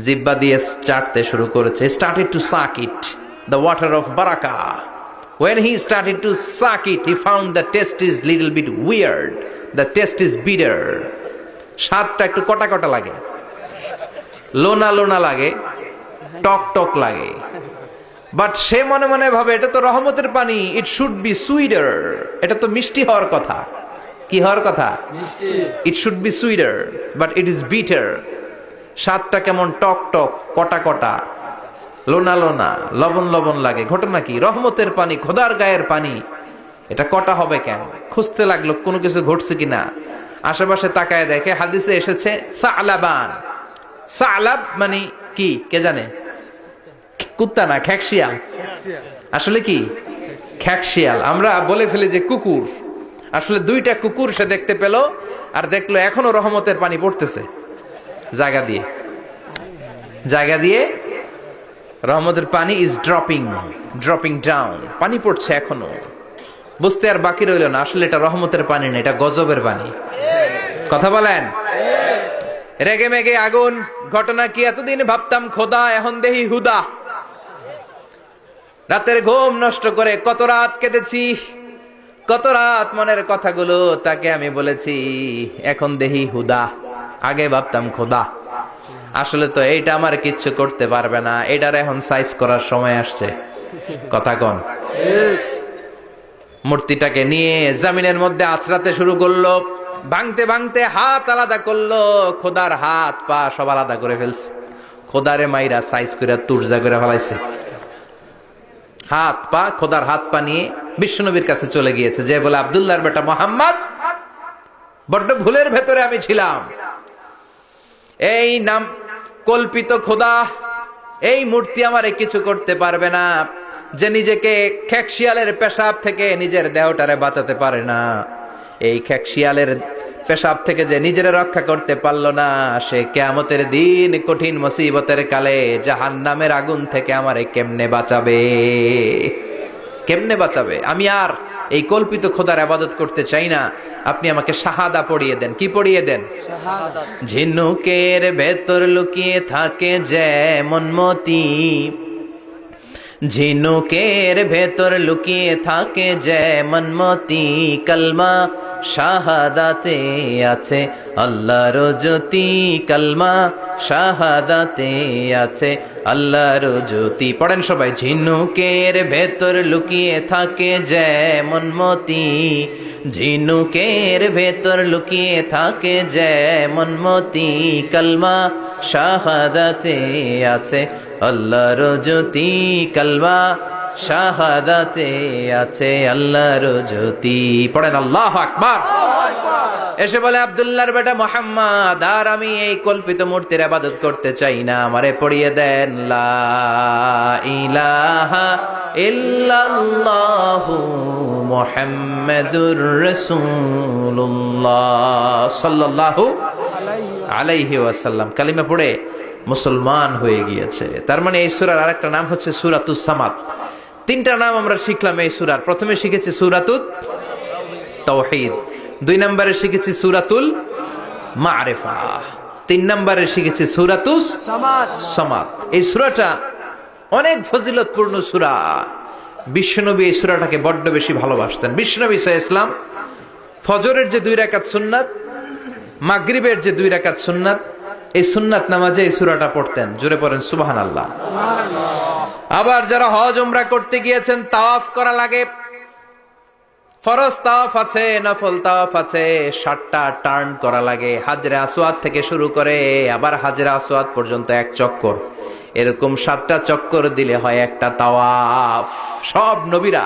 জিহ্বা দিয়ে চাটতে শুরু করেছে। Started to suck it, the water of barakah. When he started to suck it, he found the taste is little bit weird. The taste is bitter. স্বাদটা একটু কটা কটা লাগে, লোনা লোনা লাগে, টক টক লাগে। বাট সে মনে মনে ভাবে এটা তো রহমতের পানি, ইট শুড বি সুইটার। এটা তো মিষ্টি হওয়ার কথা। কি হওয়ার কথা? মিষ্টি। It should be sweeter, but it is bitter. স্বাদটা কেমন টক টক, কটা কটা, লোনা লোনা, লবণ লবণ লাগে। ঘটনা কি? রহমতের পানি, খোদার গায়ের পানি, এটা কটা হবে কেন? খুঁজতে লাগলো কোনো কিছু ঘটছে কিনা। আশেপাশে তাকায় দেখে হাদিসে এসেছে সালাবান। সালাব মানে কি কে জানে? কুত্তা না, খ্যাকশিয়াল। আসলে কি? খ্যাকশিয়াল। আমরা বলে ফেলি যে কুকুর, আসলে দুইটা কুকুর সে দেখতে পেল, আর দেখলো এখনো রহমতের পানি পড়তেছে জায়গা দিয়ে, জায়গা দিয়ে রহমতের পানি ইজ ড্রপিং ডাউন। পানি পড়ছে এখনো। বুঝতে আর বাকি রইল না, আসলে এটা রহমতের পানি না, এটা গজবের পানি। কথা বলেন। রেগে মেগে আগুন। ঘটনা কি? এতদিন ভাবতাম খোদা, এখন দেহি হুদা। রাতের ঘুম নষ্ট করে কত রাত কেঁদেছি, কত রাত মনের কথাগুলো তাকে আমি বলেছি, এখন দেহি হুদা। আগে ভাবতাম খোদা, আসলে তো এইটা আমার কিচ্ছু করতে পারবে না, এটার এখন সাইজ করার সময় আসছে। কথা কন। মূর্তিটাকে নিয়ে জমিনের মধ্যে আছড়াতে শুরু করলো, ভাঙতে ভাঙতে হাত আলাদা করলো, খোদার হাত পা সব আলাদা করে ফেলছে। খোদারে মাইরা সাইজ করে তুরজা করে ফেলাইছে। হাত পা, খোদার হাত পা নিয়ে বিশ্বনবীর কাছে চলে গিয়েছে, যে বলে আব্দুল্লাহর বেটা মোহাম্মদ, বড্ড ভুলের ভেতরে আমি ছিলাম। এই নাম কল্পিত খোদা, এই মূর্তি আমারে কিছু করতে পারবে না। যে নিজেকে খ্যাকশিয়ালের পেশাব থেকে নিজের দেহটারে বাঁচাতে পারে না, এই খ্যাকশিয়ালের পেশাব থেকে যে নিজের রক্ষা করতে পারলো না, সে কিয়ামতের দিন কঠিন মুসিবতের কালে জাহান্নামের আগুন থেকে আমারে কেমনে বাঁচাবে? কেমনে বাঁচাবে? আমি আর এই কল্পিত খোদার ইবাদত করতে চাই না। আপনি আমাকে শাহাদা পড়িয়ে দেন। কি পড়িয়ে দেন? শাহাদাত। ঝিনুকের ভেতর লুকিয়ে থাকে যেমন মতি, ঝিনুকের ভেতর লুকিয়ে থাকে যেমন মতি, কলমা শাহাদাতে আছে আল্লাহর জ্যোতি, কলমা শাহাদাতে আছে আল্লাহর জ্যোতি। পড়েন সবাই। ঝিনুকের ভেতর লুকিয়ে থাকে যেমন মতি, ঝিনুকের ভেতর লুকিয়ে থাকে যেমন মতি, কালমা শাহাদাতে আছে আল্লাহর জ্যোতি, কালমা শাহাদাতে আছে আল্লাহর জ্যোতি। পড়েন আল্লাহু আকবার। এসে বলে আব্দুল্লাহর বেটা মুহাম্মদ, আর আমি এই কল্পিত মূর্তির ইবাদত করতে চাই না, আমারে পড়িয়ে দেন লা ইলাহা ইল্লাল্লাহু মুহাম্মাদুর রাসূলুল্লাহ সাল্লাল্লাহু আলাইহি ওয়াসাল্লাম। কালিমা পড়ে মুসলমান হয়ে গিয়েছে। তার মানে এই সূরার আরেকটা নাম হচ্ছে সূরাতুস সামাদ। তিনটা নাম আমরা শিখলাম এই সূরার। প্রথমে শিখেছি সূরাতুত তাওহীদ, 2 নম্বরে শিখেছি সূরাতুল মারিফা, 3 নম্বরে শিখেছি সূরাতুস সামাদ। এই সূরাটা অনেক ফজিলতপূর্ণ সূরা। বিশ্বনবী এই সূরাটাকে বড্ড বেশি ভালোবাসতেন। বিশ্বনবী সাল্লাল্লাহু আলাইহি ওয়াসাল্লাম ফজরের যে 2 রাকাত সুন্নাত, মাগরিবের যে 2 রাকাত সুন্নাত, এই সুন্নাত নামাজে এই সূরাটা পড়তেন। জোরে পড়েন সুবহানাল্লাহ। আবার যারা হজ উমরা করতে গিয়েছেন, তাওয়াফ করা লাগে, ফরজ তাওয়াফ আছে, নফল তাওয়াফ আছে, 7টা টার্ন করা লাগে। হাজরে আসওয়াদ থেকে শুরু করে আবার হাজরে আসওয়াদ পর্যন্ত 1 চক্কর, এরকম 7টা চক্কর দিলে হয় একটা তাওয়াফ। সব নবীরা,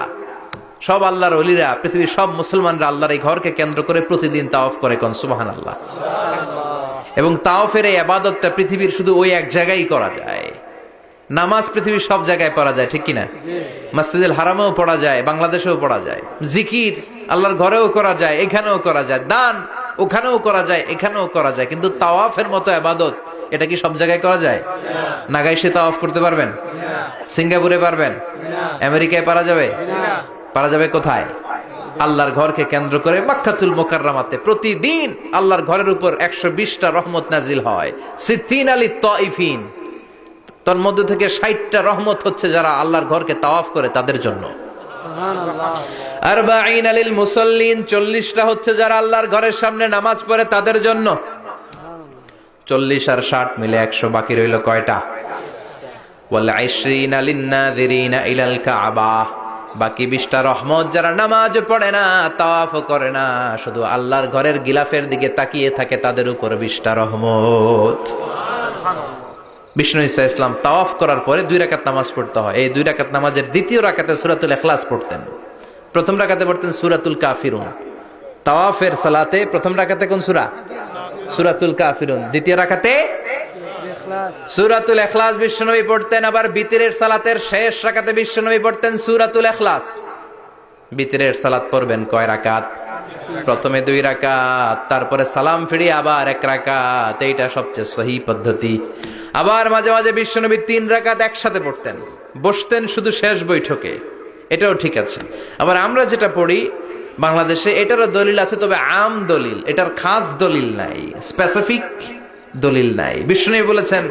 সব আল্লাহর ওলিরা, পৃথিবীর সব মুসলমানরা আল্লাহর এই ঘরকে কেন্দ্র করে প্রতিদিন তাওয়াফ করে। কোন সুবহানাল্লাহ। এবং তাওয়াফের এই ইবাদতটা পৃথিবীর শুধু ওই এক জায়গায় করা যায়। নামাজ পৃথিবীর সব জায়গায় পড়া যায়, ঠিক কিনা? মসজিদুল হারামেও পড়া যায়, বাংলাদেশেও পড়া যায়। জিকির আল্লাহর ঘরেও করা যায়, এখানেও করা যায়। দান ওখানেও করা যায়, এখানেও করা যায়। কিন্তু তাওয়াফের মতো ইবাদত, এটা কি সব জায়গায় করা যায়? নাগাইশে তাওয়াফ করতে পারবেন? সিঙ্গাপুরে পারবেন? আমেরিকায় পারা যাবে? পারা যাবে কোথায়? আল্লাহর ঘরকে কেন্দ্র করে মক্কাতুল মুকাররমাতে প্রতিদিন আল্লাহর ঘরের উপর 120টা রহমত নাজিল হয়। সিদ্দিন আলী তাইফিন, তার মধ্যে থেকে 60টা রহমত হচ্ছে যারা আল্লাহর ঘরকে তাওয়াফ করে তাদের জন্য। আরবাঈন লিল মুসাল্লিন, 40টা হচ্ছে যারা আল্লাহর ঘরের সামনে নামাজ পড়ে তাদের জন্য। 40 আর 60 মিলে 100, বাকি রইল কয়টা? ওয়াল 20 লিন নাযিরিনা ইলাল কাবা, বাকি 20টা রহমত যারা নামাজ পড়ে না, তাওয়াফ করে না, শুধু আল্লাহর ঘরের গিলাফের দিকে তাকিয়ে থাকে, তাদের উপর 20টা রহমত। বিষ্ণু ঈসা ইসলাম তাওয়াফ করার পরে 2 রাকাত নামাজ পড়তে হয়। এই 2 রাকাত নামাজের দ্বিতীয় রাকাতে সূরাতুল ইখলাস পড়তেন, প্রথম রাকাতে পড়তেন সূরাতুল কাফিরুন। তাওয়াফের সালাতে প্রথম রাকাতে কোন সূরা? সূরাতুল কাফিরুন। দ্বিতীয় রাকাতে সূরাতুল ইখলাস বিশ্বনবী পড়তেন। আবার বিতরের সালাতের শেষ রাকাতে বিশ্বনবী পড়তেন সূরাতুল ইখলাস। বিতরের সালাত পড়বেন কয় রাকাত? প্রথমে 2 রাকাত, তারপরে সালাম ফিরিয়ে আবার 1 রাকাত। এইটা সবচেয়ে সহি পদ্ধতি। আবার মাঝে মাঝে বিশ্বনবী 3 রাকাত একসাথে পড়তেন, বসতেন শুধু শেষ বৈঠকে, এটাও ঠিক আছে। আবার আমরা যেটা পড়ি বাংলাদেশে, এটারও দলিল আছে, তবে আম দলিল, এটার খাস দলিল নাই, স্পেসিফিক দলিল নাই। বিষ্ণু বলেছেন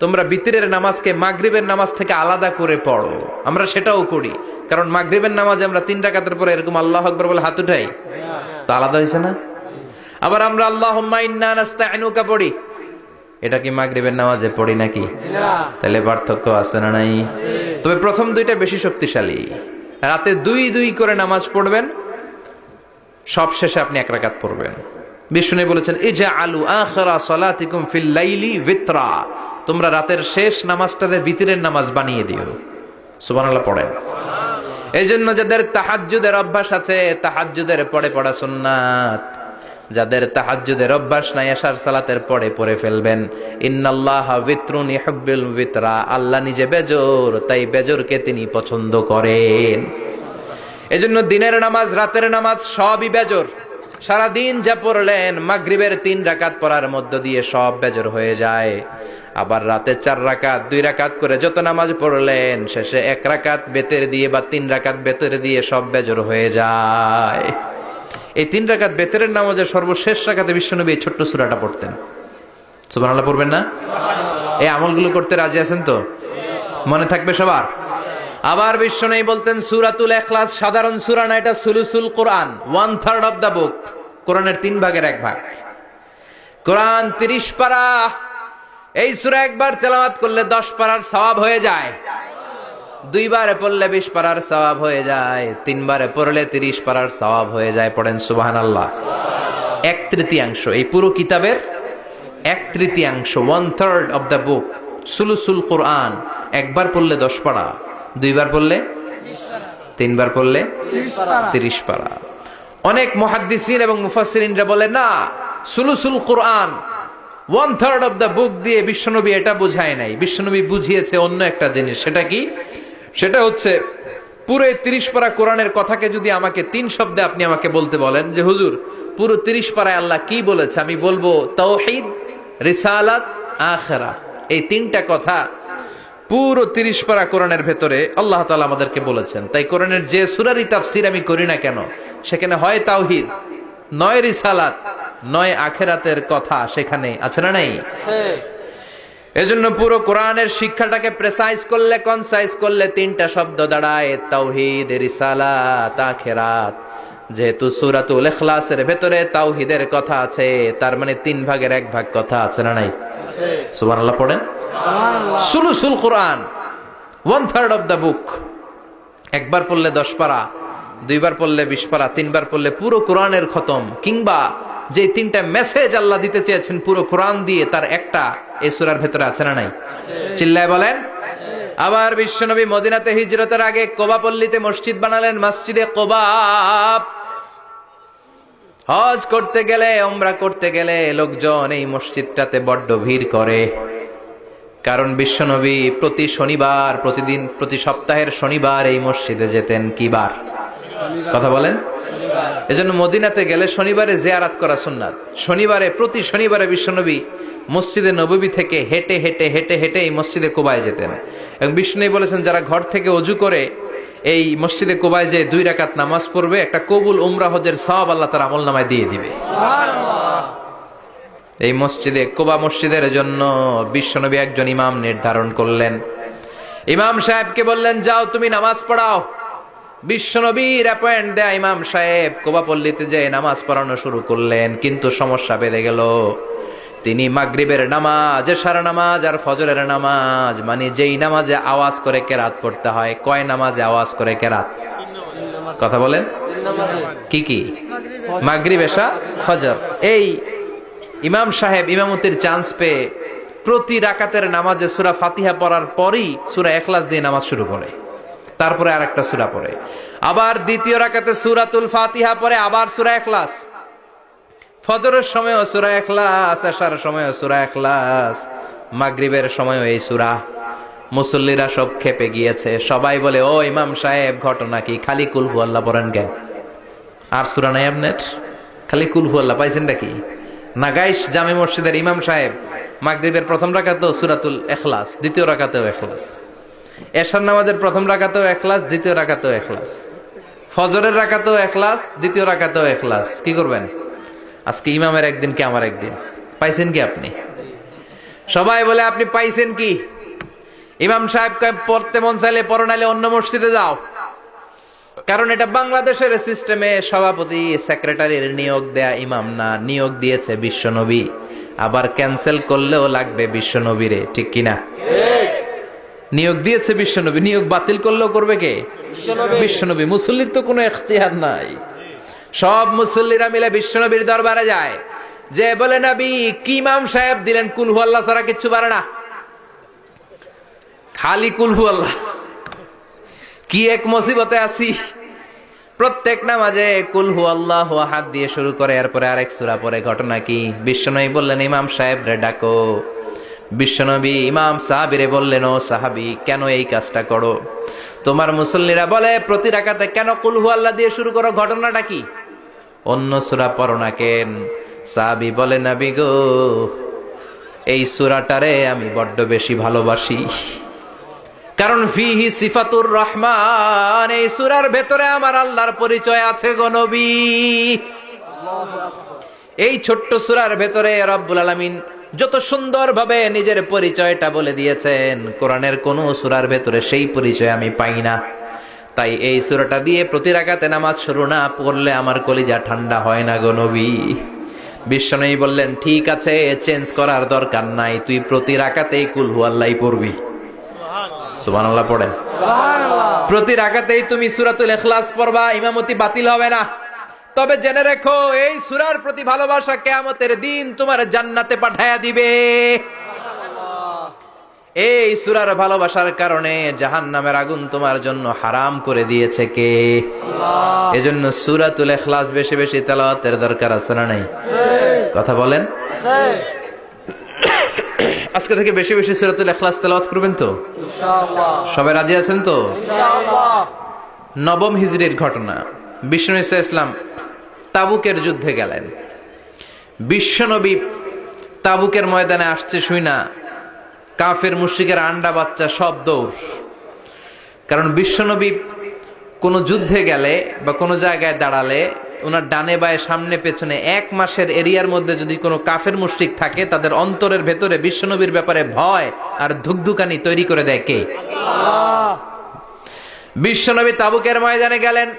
তোমরা বিতরের নামাজকে মাগরিবের নামাজ থেকে আলাদা করে পড়ো। আমরা সেটাও করি, কারণ মাগরিবের নামাজে আমরা 3 রাকাতের পরে এরকম আল্লাহু আকবার বলে হাত উঠাই, তো আলাদা হয়েছে না? আবার আমরা আল্লাহুম্মা ইন্না নাস্তাইনুকা পড়ি, এটা কি মাগরিবের নামাজে পড়ি নাকি? তাহলে পার্থক্য আছে না নাই? তবে প্রথম 2টা বেশি শক্তিশালী। রাতে 2 করে নামাজ পড়বেন, সব শেষে আপনি 1 রাকাত পড়বেন। বিষ্ণু বলেছেন ইজআলু আখিরা সালাতিকুম ফিল লাইলি বিতরা, তোমরা রাতের শেষ নামাজটাকে বিতরের নামাজ বানিয়ে দিও। সুবহানাল্লাহ পড়েন। এইজন্য যাদের তাহাজ্জুদের অভ্যাস আছে, তাহাজ্জুদের পড়ে পড়া সুন্নাত। যাদের তাহাজ্জুদের অভ্যাস নাই, এশার সালাতের পরে পড়ে ফেলবেন। ইন্নাল্লাহা বিতরুন ইউহিব্বুল বিতরা, আল্লাহ নিজে বেজোর, তাই বেজোরকে তিনি পছন্দ করেন। এজন্য দিনের নামাজ, রাতের নামাজ সবই বেজোর। সারা দিন যা পড়লেন, মাগরিবের 3 রাকাত পড়ার মধ্য দিয়ে সব বেজোর হয়ে যায়। আবার রাতে 4 রাকাত, 2 রাকাত করে যত নামাজ পড়লেন, শেষে 1 রাকাত বেতের দিয়ে বা 3 রাকাত বেতের দিয়ে সব বেজোর হয়ে যায়। এই 3 রাকাত বেতেরের নামাজের সর্বশেষ রাকাতে বিশ্বনবী এই ছোট্ট সূরাটা পড়তেন। সুবহানাল্লাহ পড়বেন না? এই আমলগুলো করতে রাজি আছেন তো? মনে থাকবে সবার? আবার বিশ্বনবী বলতেন সূরাতুল ইখলাস সাধারণ সূরা না, এটা সুলুসুল কোরআন, 1/3 অফ দা বুক। কোরআনের 3 ভাগের 1 ভাগ। কোরআন 30 পারা, এই সূরা একবার তেলাওয়াত করলে 10 পারার সওয়াব হয়ে যায়, 2 বারে পড়লে 20 পারার সওয়াব হয়ে যায়, 3 বারে পড়লে 30 পারার সওয়াব হয়ে যায়। পড়েন সুবহানাল্লাহ। 1/3 এই পুরো কিতাবের 1/3, 1/3 অফ দ্য বুক, সুলুসুল কোরআন একবার পড়লে 10 পারা, 2 বার পড়লে 3 বার পড়লে 30 পারা। অনেক মুহাদ্দিসিন এবং মুফাসসিরিনরা বলে না, সুলুসুল কোরআন 1/3 অফ দ্য বুক দিয়ে বিশ্বনবী এটা বুঝায় নাই, বিশ্বনবী বুঝিয়েছে অন্য একটা জিনিস। সেটা কি? সেটা হচ্ছে পুরো 30 পারা কোরআনের কথাকে যদি আমাকে 3 শব্দে আপনি আমাকে বলতে বলেন যে হুজুর পুরো 30 পারায় আল্লাহ কি বলেছে, আমি বলবো তাওহীদ, রিসালাত, আখিরাত। এই 3টা কথা পুরো 30 পারা কোরআনের ভেতরে আল্লাহ তাআলা আমাদেরকে বলেছেন। তাই কোরআনের যে সূরারই তাফসীর আমি করি না কেন, সেখানে হয় তাওহীদ, নয় রিসালাত, নয় আখিরাতের কথা সেখানে আছে না নাই? এজন্য পুরো কোরআনের শিক্ষাটাকে প্রেসাইজ করলে, কনসাইজ করলে 3টা শব্দ দাঁড়ায়, তাওহীদ, রিসালাত, আখিরাত। যেহেতু সূরাতুল ইখলাসের ভেতরে তাওহীদের কথা আছে, তার মানে 3 ভাগের 1 ভাগ কথা আছে না নাই? সুবহানাল্লাহ পড়েন। সুলুসুল কোরআন 1/3 অফ দ্য বুক, একবার পড়লে 10 পারা, 2 বার পড়লে 20 পারা, 3 বার পড়লে পুরো কোরআনের খতম। কিংবা যে 3টা মেসেজ আল্লাহ দিতে চেয়েছেন পুরো কোরআন দিয়ে, তার একটা এই সূরার ভেতরে আছে না নাই? চিল্লায় বলেন। আবার বিশ্বনবী মদিনাতে হিজরতের আগে কোবা পল্লীতে মসজিদ বানালেন, মসজিদে কোবা। হজ করতে গেলে, উমরা করতে গেলে লোকজন এই মসজিদটাতে বড্ড ভিড় করে, কারণ বিশ্বনবী প্রতি শনিবার, প্রতি সপ্তাহের শনিবার এই মসজিদে যেতেন। কি বার? কথা বলেন। এজন্য মদিনাতে গেলে শনিবারে জিয়ারত করা সুন্নাত। প্রতি শনিবারে বিশ্বনবী মসজিদে নববী থেকে হেঁটে হেঁটে হেঁটে হেঁটে এই মসজিদে কোবায় যেতেন। এবং বিষ্ণু বলেছেন যারা ঘর থেকে ওযু করে এই মসজিদে কোবায় যে 2 রাকাত নামাজ পড়বে, একটা কবুল উমরা হজের সওয়াব আল্লাহ তার আমলনামায় দিয়ে দিবে। এই মসজিদে কোবা মসজিদের জন্য বিশ্বনবী একজন ইমাম নির্ধারণ করলেন। ইমাম সাহেবকে বললেন যাও তুমি নামাজ পড়াও। বিশ্বনবীর অ্যাপয়েন্ট দেয়া ইমাম সাহেব কোবা পল্লীতে যে নামাজ পড়ানো শুরু করলেন, কিন্তু সমস্যা বেড়ে গেল। তিনি মাগরিবের নামাজ, এশার নামাজ আর ফজরের নামাজ, মানে যেই নামাজে আওয়াজ করে কেরাত পড়তে হয়, কয় নামাজে আওয়াজ করে কেরাত? কথা বলেন। কি কি? মাগরিব, এশা, ফজর। এই ইমাম সাহেব ইমামতির চান্স পেয়ে প্রতি রাকাতের নামাজে সূরা ফাতিহা পড়ার পরই সূরা ইখলাস দিয়ে নামাজ শুরু করে, তারপরে আরেকটা সূরা পড়ে, আবার দ্বিতীয় রাকাতে সূরাতুল ফাতিহা পড়ে, আবার সূরা ইখলাস। ফজরের সময়ও সূরা ইখলাস, এশার সময়ও সূরা ইখলাস, মাগরিবের সময়ও এই সূরা। মুসল্লিরা সব খেপে গিয়েছে, সবাই বলে ও ইমাম সাহেব ঘটনা কি, খালি কুল হু আল্লাহ পড়েন কেন? আর সূরা নাই আপনার? খালি কুল হু আল্লাহ পাইছেন নাকি? নাগাইশ জামে মসজিদের ইমাম সাহেব মাগরিবের প্রথম রাকাতেও সূরাতুল ইখলাস, দ্বিতীয় রাকাতেও ইখলাস, এশার নামাজের প্রথম রাকাতেও ইখলাস, দ্বিতীয় রাকাতেও ইখলাস, ফজরের রাকাতেও ইখলাস, দ্বিতীয় রাকাতেও ইখলাস। কি করবেন? আজকে ইমামের একদিন কি আমার একদিন। পাইছেন কি আপনি? সবাই বলে আপনি পাইছেন কি? ইমাম সাহেব পড়তে মন চাইলে পড়ো, নাইলে অন্য মসজিদে যাও। কারণ এটা বাংলাদেশের সিস্টেমে সভাপতি সেক্রেটারির নিয়োগ দেয়া ইমাম না, নিয়োগ দিয়েছে বিশ্বনবী। আবার ক্যান্সেল করলেও লাগবে বিশ্বনবীরে, ঠিক কিনা? নিয়োগ দিয়েছে বিশ্বনবী, নিয়োগ বাতিল করলেও করবে কে? বিশ্বনবী। মুসল্লির তো কোনো এখতিয়ার নাই। সব মুসল্লিরা মিলে বিশ্বনবীর দরবারে যায়, যে বলে নবী কি ইমাম সাহেব দিলেন, কুল হু আল্লাহ ছাড়া কিচ্ছু পারে না, খালি কুল হু আল্লাহ। কি এক মুসিবতে আছি, প্রত্যেক নামাজে কুল হু আল্লাহ আহাদ দিয়ে শুরু করে, এরপরে আরেক সূরা পড়ে। ঘটনা কি? বিশ্বনবী বললেন ইমাম সাহেব রে ডাকো। বিশ্বনবী ইমাম সাহাবীরে বললেন ও সাহাবী, কেন এই কাজটা করো? তোমার মুসল্লিরা বলে প্রতি রাকাতে কেন কুল হু আল্লাহ দিয়ে শুরু করো, ঘটনাটা কি? অন্য সূরা পড়ো না কেন? সাহাবী বলে নবী গো, এই সূরাটারে আমি বড্ড বেশি ভালোবাসি, কারণ ফিহি সিফাতুর রহমান, এই সূরার ভেতরে আমার আল্লাহর পরিচয় আছে গো নবী। এই ছোট্ট সূরার ভেতরে রব্বুল আলামিন যত সুন্দরভাবে নিজের পরিচয়টা বলে দিয়েছেন, কোরআনের কোন সূরার ভেতরে সেই পরিচয় আমি পাই না। তাই এই সূরাটা দিয়ে প্রতি রাকাতে নামাজ শুরু না পড়লে আমার কলিজা ঠান্ডা হয় না গো নবী। বিশ্বনবী বললেন, ঠিক আছে, চেঞ্জ করার দরকার নাই, তুই প্রতি রাকাতেই কুল হুয়াল্লাহ পড়বি। সুবহানাল্লাহ পড়েন। প্রতি রাকাতেই তুমি সূরাতুল ইখলাস পড়বা, ইমামতি বাতিল হবে না। তবে জেনে রেখো, এই সূরার প্রতি ভালোবাসা কিয়ামতের দিন তোমার জান্নাতে পাঠায়া দিবে। এই সূরার ভালোবাসার কারণে জাহান্নামের আগুন তোমার জন্য হারাম করে দিয়েছে কে? আল্লাহ। এজন্য সূরাতুল ইখলাস বেশি বেশি তেলাওয়াতের দরকার আছে না নাই? কথা বলেন। আজকে থেকে বেশি বেশি সূরাতুল ইখলাস তেলাওয়াত করবেন তো ইনশাআল্লাহ। সবাই রাজি আছেন তো ইনশাআল্লাহ? নবম হিজরির ঘটনা। বিশ্বনবী সাল্লাল্লাহু আলাইহি ওয়াসাল্লাম তাবুকের যুদ্ধে গেলেন। বিশ্বনবী তাবুকের ময়দানে আসছে শুই না কাফের মুশরিকের আন্ডা বাচ্চা সব দৌড়। কারণ বিশ্বনবী কোন যুদ্ধে গেলে বা কোনো জায়গায় দাঁড়ালে ওনার ডানে বায়ে সামনে পেছনে 1 মাসের এরিয়ার মধ্যে যদি কোনো কাফের মুশরিক থাকে, তাদের অন্তরের ভেতরে বিশ্বনবীর ব্যাপারে ভয় আর ধুকধুকানি তৈরি করে দেয় কে? আল্লাহ। বিশ্বনবী তাবুকের ময়দানে গেলেন।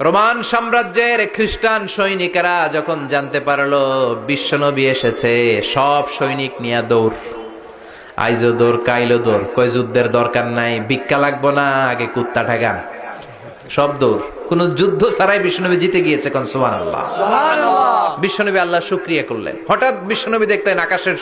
রোমান সাম্রাজ্যের খ্রিস্টান সৈনিকেরা যখন জানতে পারলো বিশ্বনবী এসেছে, সব সৈনিক নিয়ে দৌড়। আইজো দৌড়, কাইলো দৌড়, কয় যুদ্ধের দরকার নাই, ভিক্ষা লাগবো না, আগে কুত্তা ঠেকান। সব দৌড়। কোন যুদ্ধ ছাড়াই বিশ্বনবী জিতে গিয়েছে। কোন সুবহানাল্লাহ। বিশ্বনবী আল্লাহ শুকরিয়া করলেন। হঠাৎ বিশ্বনবী দেখলেন আকাশের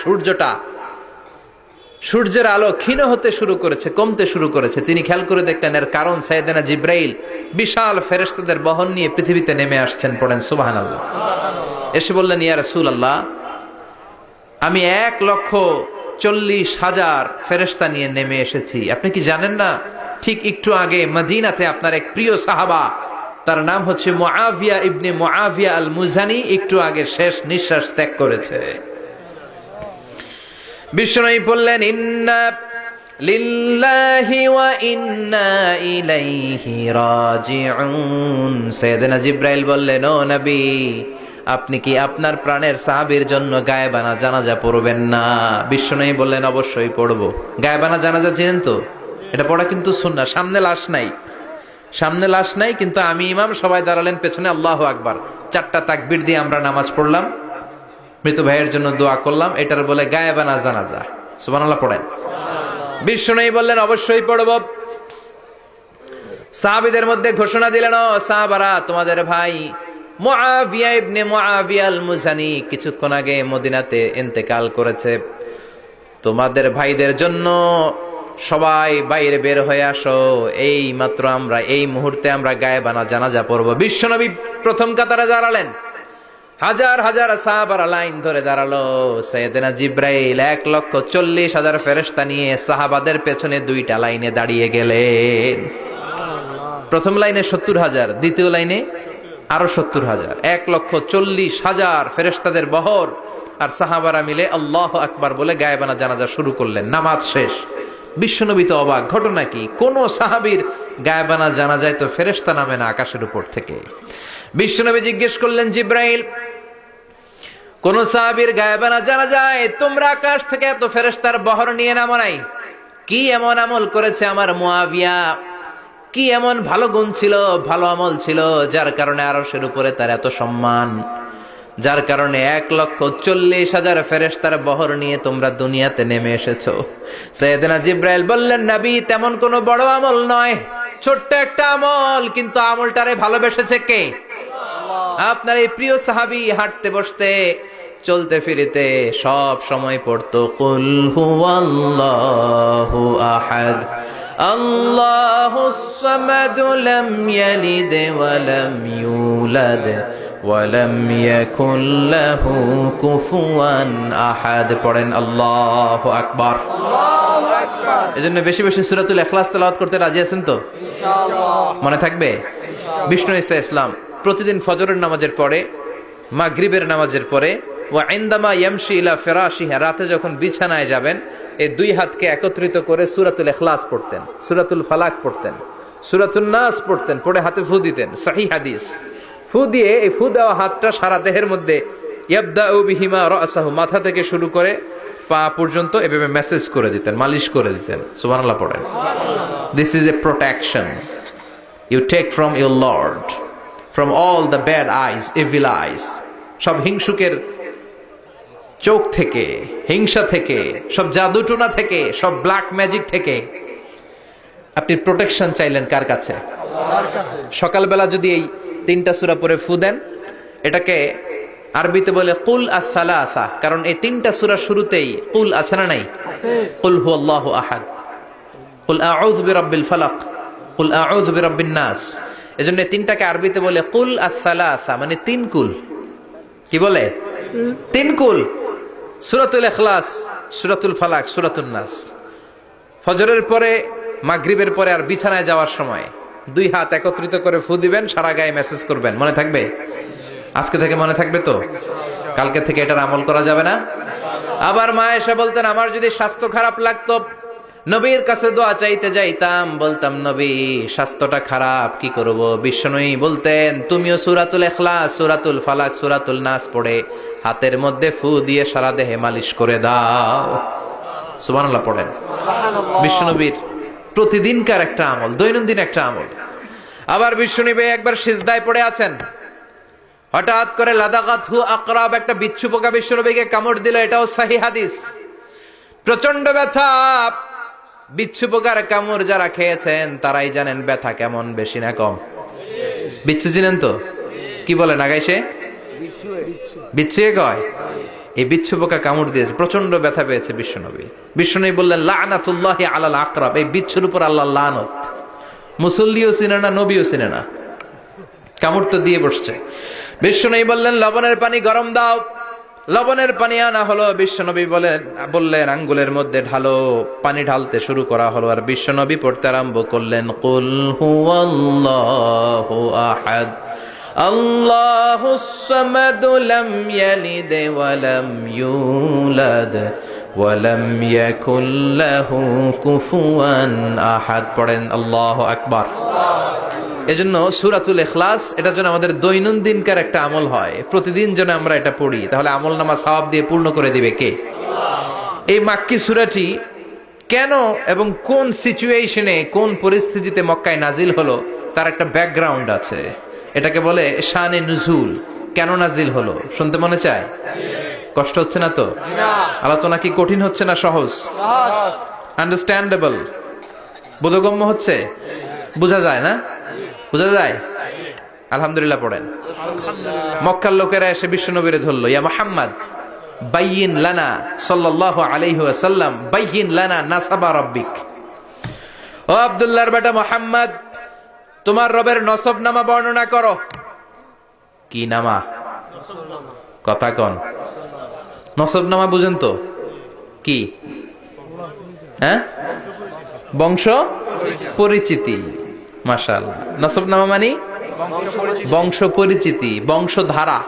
সূর্যের আলো ক্ষীণ হতে শুরু করেছে, কমতে শুরু করেছে। তিনি খেয়াল করে দেখলেন এর কারণ সাইয়েদনা জিব্রাইল বিশাল ফেরেশতাদের বহন নিয়ে পৃথিবীতে নেমে আসছেন। পড়েন সুবহানাল্লাহ। এসে বললেন, ইয়া রাসূলুল্লাহ, আমি 1,40,000 ফেরেশতা নিয়ে নেমে এসেছি। আপনি কি জানেন না, ঠিক একটু আগে মদিনাতে আপনার এক প্রিয় সাহাবা, তার নাম হচ্ছে মুআবিয়া ইবনে মুআবিয়া আল মুজানি, একটু আগে শেষ নিঃশ্বাস ত্যাগ করেছে। বিশ্বনবী বললেন, ইন্না লিল্লাহি ওয়া ইন্না ইলাইহি রাজিউন। সাইয়েদনা জিব্রাইল বললেন, ও নবী, আপনি কি আপনার প্রাণের সাহাবীর জন্য গায়েবানা জানাজা পড়বেন না? বিশ্বনবী বললেন, অবশ্যই পড়বো। গায়েবানা জানাজা চিনেন তো? এটা পড়া কিন্তু সুন্নাহ। সামনে লাশ নাই, কিন্তু আমি ইমাম, সবাই দাঁড়ালেন পেছনে, আল্লাহু আকবার, 4টা তাকবীর দিয়ে আমরা নামাজ পড়লাম, মৃত ভাইয়ের জন্য দোয়া করলাম। এটার বলে গায়েবানা জানাজা। সুবহানাল্লাহ পড়েন। বিশ্বনবী বললেন, অবশ্যই পড়ব। সাহাবীদের মধ্যে ঘোষণা দিলেন, ও সাহাবারা, তোমাদের ভাই মুআবিয়া ইবনে মুআবিয়া আল মুজানি কিছুক্ষণ আগে মদিনাতে ইন্তেকাল করেছে। তোমাদের ভাইদের জন্য সবাই বাইরে বের হয়ে আসো, এই মাত্র আমরা এই মুহূর্তে আমরা গায়েবানা জানাজা পড়ব। বিশ্বনবী প্রথম কাতারে দাঁড়ালেন। হাজার হাজার সাহাবারা লাইন ধরে দাঁড়ালো। সাইয়েদনা জিব্রাইল 1,40,000 ফেরেশতা নিয়ে সাহাবাদের পেছনে 2টা লাইনে দাঁড়িয়ে গেলেন। প্রথম লাইনে 70,000, দ্বিতীয় লাইনে আরো 70,000, 1,40,000 ফেরেশতাদের বহর। আর সাহাবারা মিলে আল্লাহু আকবার বলে গায়েবানা জানাজা শুরু করলেন। নামাজ শেষ। বিশ্বনবী তো অবাক, ঘটনা কি? কোন সাহাবীর গায়েবানা জানাজায় তো ফেরেশতা নামে না আকাশের উপর থেকে। বিশ্বনবী জিজ্ঞেস করলেন, জিব্রাইল, কোন সাহাবীর গায়েবানা জানাজায় তোমরা আকাশ থেকে এত ফেরেশতার বহর নিয়ে নামো নাই? কি এমন আমল করেছে আমার মুআবিয়া? কি এমন ভালো গুণ ছিল, ভালো আমল ছিল, যার কারণে আরশের উপরে তার এত সম্মান, যার কারণে 1,40,000 ফেরেশতার বহর নিয়ে তোমরা দুনিয়াতে নেমে এসেছো? সাইয়েদনা জিব্রাইল বললেন, নবী, তেমন কোনো বড় আমল নয়, ছোট্ট একটা আমল, কিন্তু আমলটারে ভালোবেসেছে কে? আপনার এই প্রিয় সাহাবী হাঁটতে বসতে চলতে ফিরিতে সব সময় পড়তো কুল হুয়াল্লাহু আহাদ আল্লাহুস সামাদ লাম ইয়ালিদ ওয়া লাম ইউলাদ ওয়া লাম ইয়াকুল লাহু কুফুয়ান আহাদ। পড়েন আল্লাহু আকবার। আল্লাহু আকবার। এজন্য বেশি বেশি সূরাতুল ইখলাস তেলাওয়াত করতে রাজি আছেন তো ইনশাআল্লাহ? মনে থাকবে? বিষ্ণু ঈসা ইসলাম প্রতিদিন ফজরের নামাজের পরে, মাগরিবের নামাজের পরে, ওয়া ইনদামা ইয়ামশি ইলা ফিরাশিহি, রাতে যখন বিছানায় যাবেন, এই 2 হাতকে একত্রিত করে সূরাতুল ইখলাস পড়তেন, সূরাতুল ফালাক পড়তেন, সূরাতুন নাস পড়তেন, পড়ে হাতে ফু দিতেন। সহিহ হাদিস। ফু দিয়ে এই ফু দেওয়া হাতটা সারা দেহের মধ্যে ইয়াবদাউ বিহিমা রাসাহু, মাথা থেকে শুরু করে পা পর্যন্ত এভাবে মেসেজ করে দিতেন, মালিশ করে দিতেন। সুবহানাল্লাহ পড়েন। This is a protection you take from your Lord, from all the bad eyes, evil eyes. সব হিংসুকের চোখ থেকে, হিংসা থেকে, সব জাদুটোনা থেকে, সব ব্ল্যাক ম্যাজিক থেকে আপনি প্রোটেকশন চাইলেন কার কাছে? সকালবেলা যদি এই 3টা সূরা পড়ে ফু দেন, এটাকে আরবিতে বলে কুল আস-সালাসা, কারণ এই 3টা সূরা শুরুতেই কুল আছে না নাই? কুল হুয়াল্লাহু আহাদ, কুল আউযু বিরাব্বিল ফালাক, কুল আউযু বিরাব্বিন নাস। এজন্য 3টাকে আরবিতে বলে কুল আস-সালাসা, মানে 3 কুল। কি বলে? 3 কুল। সূরাতুল ইখলাস, সূরাতুল ফালাক, সূরাতুন নাস। ফজরের পরে, মাগরিবের পরে আর বিছানায় যাওয়ার সময় 2 হাত একত্রিত করে ফু দিবেন, সারা গায়ে মেসেজ করবেন। মনে থাকবে? আজকে থেকে মনে থাকবে তো? কালকে থেকে এটার আমল করা যাবে না? আবার মা এসে বলতেন, আমার যদি স্বাস্থ্য খারাপ লাগতো, নবীর কাছে দোয়া চাইতে যাইতাম, বলতাম নবী স্বাস্থ্যটা খারাপ, কি করব? বিশ্বনবী বলতেন, তুমিও সূরাতুল ইখলাস, সূরাতুল ফালাক, সূরাতুল নাস পড়ে হাতের মধ্যে ফু দিয়ে সারা দেহে মালিশ করে দাও। সুবহানাল্লাহ পড়েন। বিশ্বনবীর প্রতিদিনকার একটা আমল, দৈনন্দিন একটা আমল। আবার বিশ্বনবী একবার সিজদায় পড়ে আছেন, হঠাৎ করে লাদাগাতহু আকরাব, একটা বিচ্ছু পোকা বিশ্বনবীকে কামড় দিল। এটাও সহিহ হাদিস। প্রচন্ড ব্যথা। বিচ্ছু পোকার কামড় যারা খেয়েছেন তারাই জানেন ব্যথা কেমন, বেশি না কম? বিচ্ছু চিনেন তো? কি বলেন আগাইছে? বিচ্ছু কয়। এই বিচ্ছু পোকা কামড় দিয়েছে, প্রচন্ড ব্যথা পেয়েছে বিশ্বনবী। বিশ্বনবী বললেন, লানাতুল্লাহি আলাল আকরাব, এই বিচ্ছুর উপর আল্লাহর লানত। মুসল্লিও চিনে না, নবীও চিনে না, কামড় তো দিয়ে বসছে। বিশ্বনবী বললেন, লবণের পানি গরম দাও। লবণের পানি আনা হলো। বিশ্বনবী বললেন আঙ্গুলের মধ্যে ঢালো। পানি ঢালতে শুরু করা হলো, আর বিশ্বনবী পড়তে আরম্ভ করলেন, কুল হুয়াল্লাহু আহাদ, আল্লাহুস সামাদ, লাম ইয়ালিদ ওয়া লাম ইউলাদ ওয়া লাম ইয়াকুল লাহু কুফুয়ান আহাদ। পড়েন আল্লাহু আকবার। এজন্য সূরাতুল ইখলাস, এটা যেন আমাদের দৈনন্দিনকার একটা আমল হয়, প্রতিদিন যেন আমরা এটা পড়ি, তাহলে আমলনামা সওয়াব দিয়ে পূর্ণ করে দিবে কে? এই মাক্কি সূরাটি কেন এবং কোন সিচুয়েশনে, কোন পরিস্থিতিতে মক্কায় নাজিল হলো, তার একটা ব্যাকগ্রাউন্ড আছে। এটাকে বলে শানে নুজুল। কেন নাজিল হলো শুনতে মনে চায়? কষ্ট হচ্ছে না তো? আলোচনা কি কঠিন হচ্ছে না সহজ? আন্ডারস্ট্যান্ডেবল, বোধগম্য হচ্ছে? বোঝা যায় না? বোঝা যায়? আলহামদুলিল্লাহ পড়েন। মক্কার লোকেরা এসে বিশ্বনবীরে ধরলো, ইয়া মুহাম্মদ বাইয়িন লানা, সাল্লাল্লাহু আলাইহি ওয়াসাল্লাম, বাইয়িন লানা নাসাবা রাব্বিক। ও আব্দুল্লাহর বেটা মুহাম্মদ, তোমার রবের নসব নামা বর্ণনা করো। কি নামা? কথা কন। নসব নামা বুঝেন তো? কি? হ্যাঁ, বংশ পরিচিতি। মাশাআল্লাহ। নসব নামা মানে বংশ পরিচিতি, বংশধারা,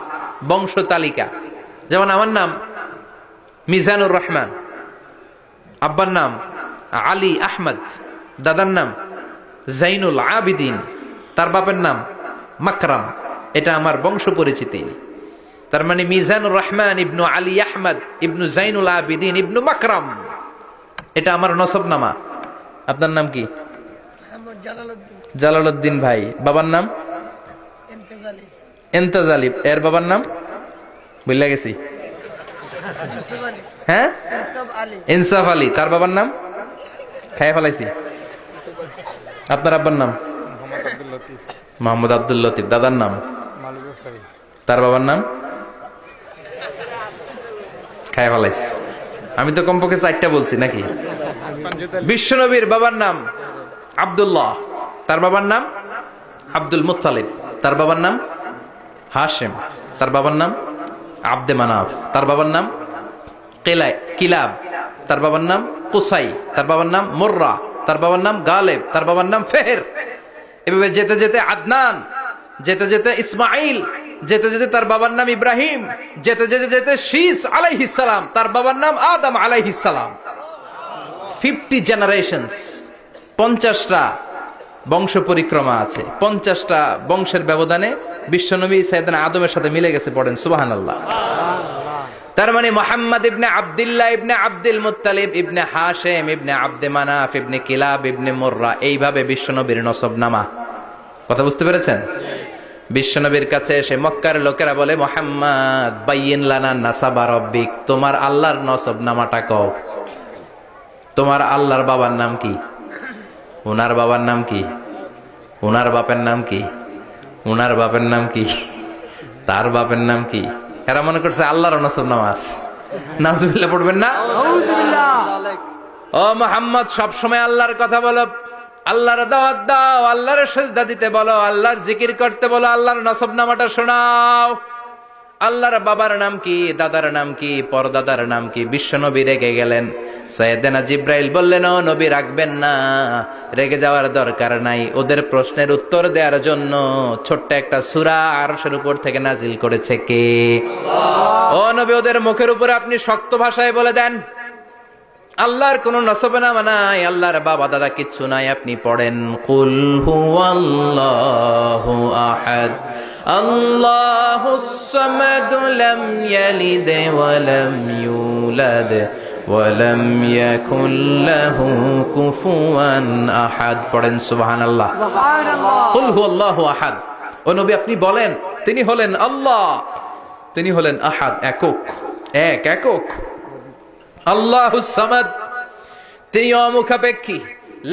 বংশ তালিকা। যেমন আমার নাম মিজানুর রহমান, আব্বার নাম আলী আহমদ, দাদার নাম জাইনুল আবিদিন, তার বাপের নাম মাকরাম। এটা আমার বংশ পরিচিতি। তার মানে মিজানুর রহমান ইবনু আলী আহমদ ইবনু জাইনুল আবিদিন ইবনু মাকরাম, এটা আমার নসব নামা। আপনার নাম কি? জালালউদ্দিন ভাই। বাবার নাম এন্তাজালি। এর বাবার নাম বুঝলা গেছি। হ্যাঁ, ইনসাফ আলী। তার বাবার নাম খায় ফেলাইছি। আপনার আব্বার নাম মোহাম্মদ আব্দুল লতিফ। দাদার নাম? তার বাবার নাম খায় ফেলাইছি। আমি তো কমপক্ষে 4টা বলছি নাকি? বিশ্বনবীর বাবার নাম আব্দুল্লাহ, তার বাবার নাম আব্দুল মুত্তালিব, তার বাবার নাম হাশিম, তার বাবার নাম আব্দে মানাফ, তার বাবার নাম কিলাব, তার বাবার নাম কুসাই, তার বাবার নাম মুররা, তার বাবার নাম গালেব, তার বাবার নাম ফেহের। এভাবে যেতে যেতে আদনান, যেতে যেতে ইসমাইল, যেতে যেতে তার বাবার নাম ইব্রাহিম, যেতে যেতে যেতে শীস আলাইহিস সালাম, তার বাবার নাম আদম আলাইহিস সালাম। 50 জেনারেশনস, 50টা বংশ পরিক্রমা আছে। 50টা বংশের ব্যবধানে বিশ্বনবী সাইয়েদনা আদমের সাথে মিলে গেছে। পড়েন সুবহানাল্লাহ। তার মানে মুহাম্মদ ইবনে আব্দুল্লাহ ইবনে আব্দুল মুত্তালিব ইবনে হাশিম ইবনে আব্দে মানাফ ইবনে কিলাব ইবনে মুররা, এইভাবে বিশ্বনবীর নসব নামা। কথা বুঝতে পেরেছেন? বিশ্বনবীর কাছে এসে মক্কার লোকেরা বলে, মুহাম্মদ বাইয়িন লানা নাসাবা রাব্বিক, তোমার আল্লাহর নসব নামাটা কও। তোমার আল্লাহর বাবার নাম কি? ওনার বাবার নাম কি? ওনার বাপের নাম কি? ওনার বাপের নাম কি? তার বাপের নাম কি? এরা মনে করছে আল্লাহর নসব নামাজ। নাউজুবিল্লাহ পড়বেন না? ও মুহাম্মদ, সবসময় আল্লাহর কথা বলো, আল্লাহর দাওয়াত দাও, আল্লাহর সিজদা দিতে বলো, আল্লাহর জিকির করতে বলো, আল্লাহর নসব নামাটা শোনাও। আল্লাহর বাবার নাম কি, দাদার নাম কি, পরদাদার নাম কি? বিশ্বনবী রেগে গেলেন। সাইয়েদনা জিব্রাইল বললেন, ও নবী রাখবেন না, রেগে যাওয়ার দরকার নাই। ওদের প্রশ্নের উত্তর দেওয়ার জন্য ছোট্ট একটা সূরা আরশের উপর থেকে নাজিল করেছে কে? ও নবী, ওদের মুখের উপরে আপনি শক্ত ভাষায় বলে দেন, আল্লাহর কোন নসবনামা নাই, আল্লাহর বাবা দাদা কিচ্ছু নাই। আপনি পড়েন, কুল হুয়াল্লাহু আহাদ আল্লাহুস সামাদ লাম ইয়ালিদ ওয়া লাম ইউলাদ ওয়া লাম ইয়াকুল লাহু কুফুয়ান আহাদ। পড়েন সুবহানাল্লাহ। কুল হুয়াল্লাহু আহাদ। ও নবী, আপনি বলেন, তিনি হলেন আল্লাহ, তিনি হলেন আহাদ, একক, একক। আল্লাহুস সামাদ, তিনি অমুখাপেক্ষী।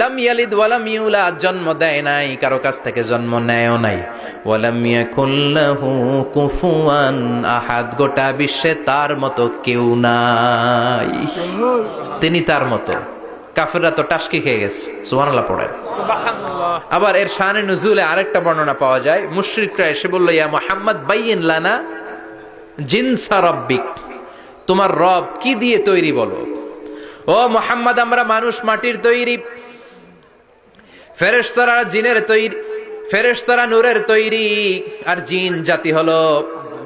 লাম ইয়ালিদ ওয়া লাম ইউলাদ, জন্ম দেয় নাই, কারো কাছ থেকে জন্ম নেয়ও নাই। ওয়া লাম ইয়াকুল লাহু কুফুয়ান আহাদ, গোটা বিশ্বে তার মতো কেউ নাই, তিনি তার মতো। কাফেররা তো টাসকি খেয়ে গেছে। সুবহানাল্লাহ পড়েন। আবার এর শানে নুজুলে আরেকটা বর্ণনা পাওয়া যায়। মুশরিকরা এসে বলল, ইয়া মুহাম্মদ বাইয়িন লানা জিনসা রাব্বিক, তোমার রব কি দিয়ে তৈরি বলো। ও মুহাম্মদ, আমরা মানুষ মাটির তৈরি, ফেরেশতারা জিনের তৈরি, ফেরেশতারা নূরের তৈরি, আর জিন জাতি হলো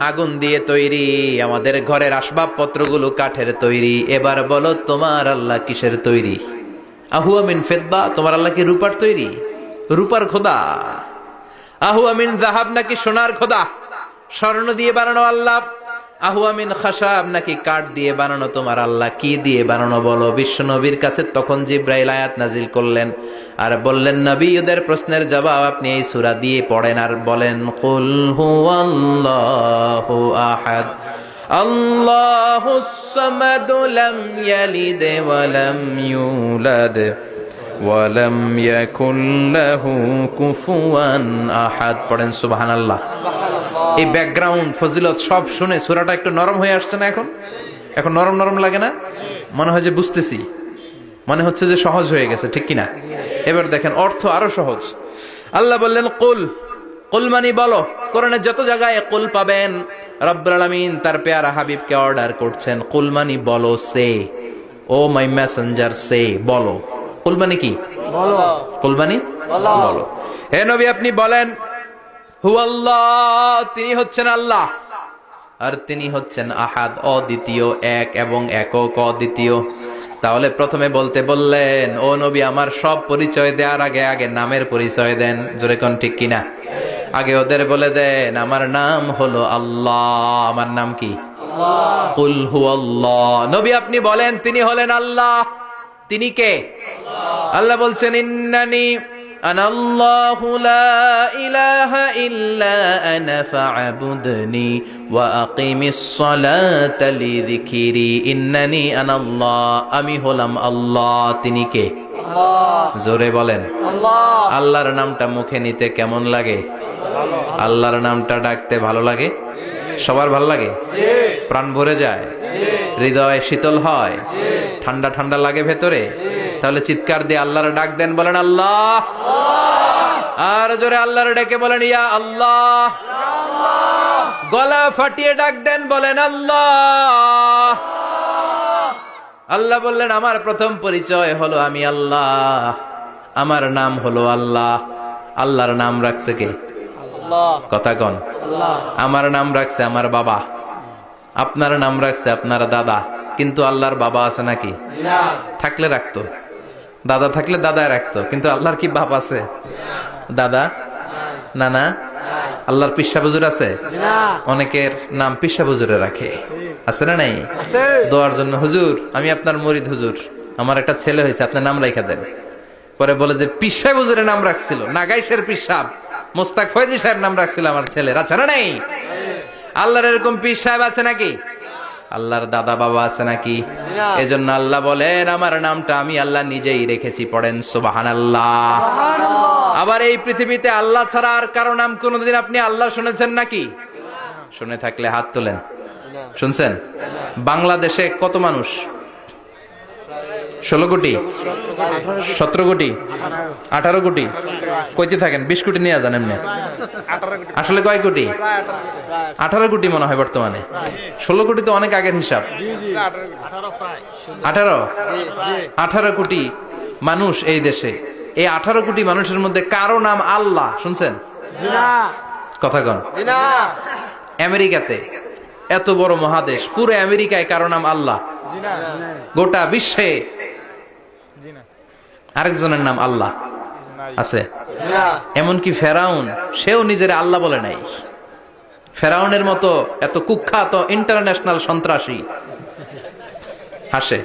আগুন দিয়ে তৈরি। আমাদের ঘরের আসবাবপত্রগুলো কাঠের তৈরি। এবার বলো, তোমার আল্লাহ কিসের তৈরি? আহুয়া মিন ফিদ্দা, তোমার আল্লাহ কি রূপার তৈরি? রূপার খোদা? আহুয়া মিন যাহাব, নাকি সোনার খোদা, স্বর্ণ দিয়ে বানানো আল্লাহ? আহুয়া মিন খাশাব, নাকি কাঠ দিয়ে বানানো তোমার আল্লাহ? কি দিয়ে বানানো বলো। বিশ্বনবীর কাছে তখন জিব্রাইল আয়াত নাজিল করলেন আর বললেন, নবী, ওদের প্রশ্নের জবাব আপনি এই সূরা দিয়ে পড়েন আর বলেন, কুল হুয়াল্লাহু আহাদ আল্লাহুস সামাদ লাম ইয়ালিদ ওয়া লাম ইউলাদ ওয়া লাম ইয়াকুল লাহু কুফুয়ান আহাদ। পড়েন সুবহানাল্লাহ। এই ব্যাকগ্রাউন্ড ফজিলত সব শুনে সূরাটা একটু নরম হয়ে আসছে না? এখন নরম নরম লাগে না? মনে হয় যে বুঝতেছি, মনে হচ্ছে যে সহজ হয়ে গেছে, ঠিক কিনা? এবার দেখেন অর্থ আরো সহজ। আল্লাহ বললেন কুল, কুল মানে বলো। কোরআনের যত জায়গায় কুল পাবেন, রব্বুল আলামিন তার পেয়ারা হাবিবকে অর্ডার করছেন, কুল মানে বলো, সে, ও মাই মেসেঞ্জার, সে, বলো। কুল মানে কি? বলো। কুল মানে বলো। হে নবী, আপনি বলেন, হুয়াল্লাহ, তিনি হচ্ছেন আল্লাহ, আর তিনি হচ্ছেন আহাদ, অদ্বিতীয়, এক এবং একক, অদ্বিতীয়। তাহলে প্রথমে বলতে বললেন, ও নবী, আমার সব পরিচয় দেওয়ার আগে আগে নামের পরিচয় দেন। জোরে কোন ঠিক কিনা? আগে ওদের বলে দেন, আমার নাম হলো আল্লাহ। আমার নাম কি? কুল হুয়াল্লাহ। নবী, আপনি বলেন, তিনি হলেন আল্লাহ। তিনি কে? আল্লাহ বলছেন, ইন্নানি আনাল্লাহু লা ইলাহা ইল্লা আনা ফা'বুদনি ওয়া আকিমিস সালাতা লিযিকরি। ইন্নানি আনাল্লাহ, আমি হলাম আল্লাহ। তিনি কে? জোরে বলেন। আল্লাহর নামটা মুখে নিতে কেমন লাগে? আল্লাহর নামটা ডাকতে ভালো লাগে? সবার ভালো লাগে? প্রাণ ভরে যায়, হৃদয় শীতল হয়, ঠান্ডা ঠান্ডা লাগে ভেতরে? তাহলে চিৎকার দিয়ে আল্লাহর ডাক দেন, বলেন আল্লাহ। আর জোরে আল্লাহর ডেকে বলেন, ইয়া আল্লাহ। গলা ফাটিয়ে ডাক দেন, বলেন আল্লাহ। আল্লাহ বললেন, আমার প্রথম পরিচয় হলো আমি আল্লাহ, আমার নাম হলো আল্লাহ। আল্লাহর নাম রাখছে কে? কথা কন। আমার নাম রাখছে আমার বাবা, আপনার নাম রাখছে আপনার দাদা। কিন্তু আল্লাহর বাবা আছে নাকি? থাকলে রাখতো, দাদা থাকলে দাদায় রাখতো। কিন্তু আল্লাহর কি বাপ আছে? দাদা, নানা? আল্লাহর পিসা হুজুর আছে? অনেকের নাম পিসা হুজুরে রাখে, আছে না নাই? দোয়ার জন্য, হুজুর আমি আপনার মুরিদ, হুজুর আমার একটা ছেলে হয়েছে, আপনার নাম রাখা দেন। পরে বলে যে পিসা হুজুরের নাম রাখছিল, নাগাইশের পিসাব, মোস্তাক ফয়জি সাহেব নাম রাখছিল আমার ছেলের, আছে না নাই? আল্লাহর এরকম পীর সাহেব আছে নাকি? আল্লাহর দাদা বাবা আছে নাকি? এজন্য আল্লাহ বলেন আমার নামটা আমি আল্লাহ নিজেই রেখেছি, পড়েন সুবহানাল্লাহ। আবার এই পৃথিবীতে আল্লাহ ছাড়া আর কারো নাম কোনোদিন আপনি আল্লাহ শুনেছেন নাকি? শুনে থাকলে হাত তোলেন। শুনছেন? বাংলাদেশে কত মানুষ? 16 কোটি, 17 কোটি, 18 কোটি, কইতে থাকেন 20 কোটি নিয়ে যান এমনি। আসলে কয় কোটি? 18 কোটি মনে হয় বর্তমানে। 16 কোটি তো অনেক আগের হিসাব। 18 কোটি মানুষ এই দেশে। এই 18 কোটি মানুষের মধ্যে কারো নাম আল্লাহ শুনছেন? কথা কন। আমেরিকাতে এত বড় মহাদেশ, পুরো আমেরিকায় কারো নাম আল্লাহ? গোটা বিশ্বে আরেকজনের নাম আল্লাহ আছে? এমনকি ফেরাউন, সেও নিজের আল্লাহ বলে নাই। ফেরাউনের মতো এত কুখ্যাত ইন্টারন্যাশনাল সন্ত্রাসী হাসে।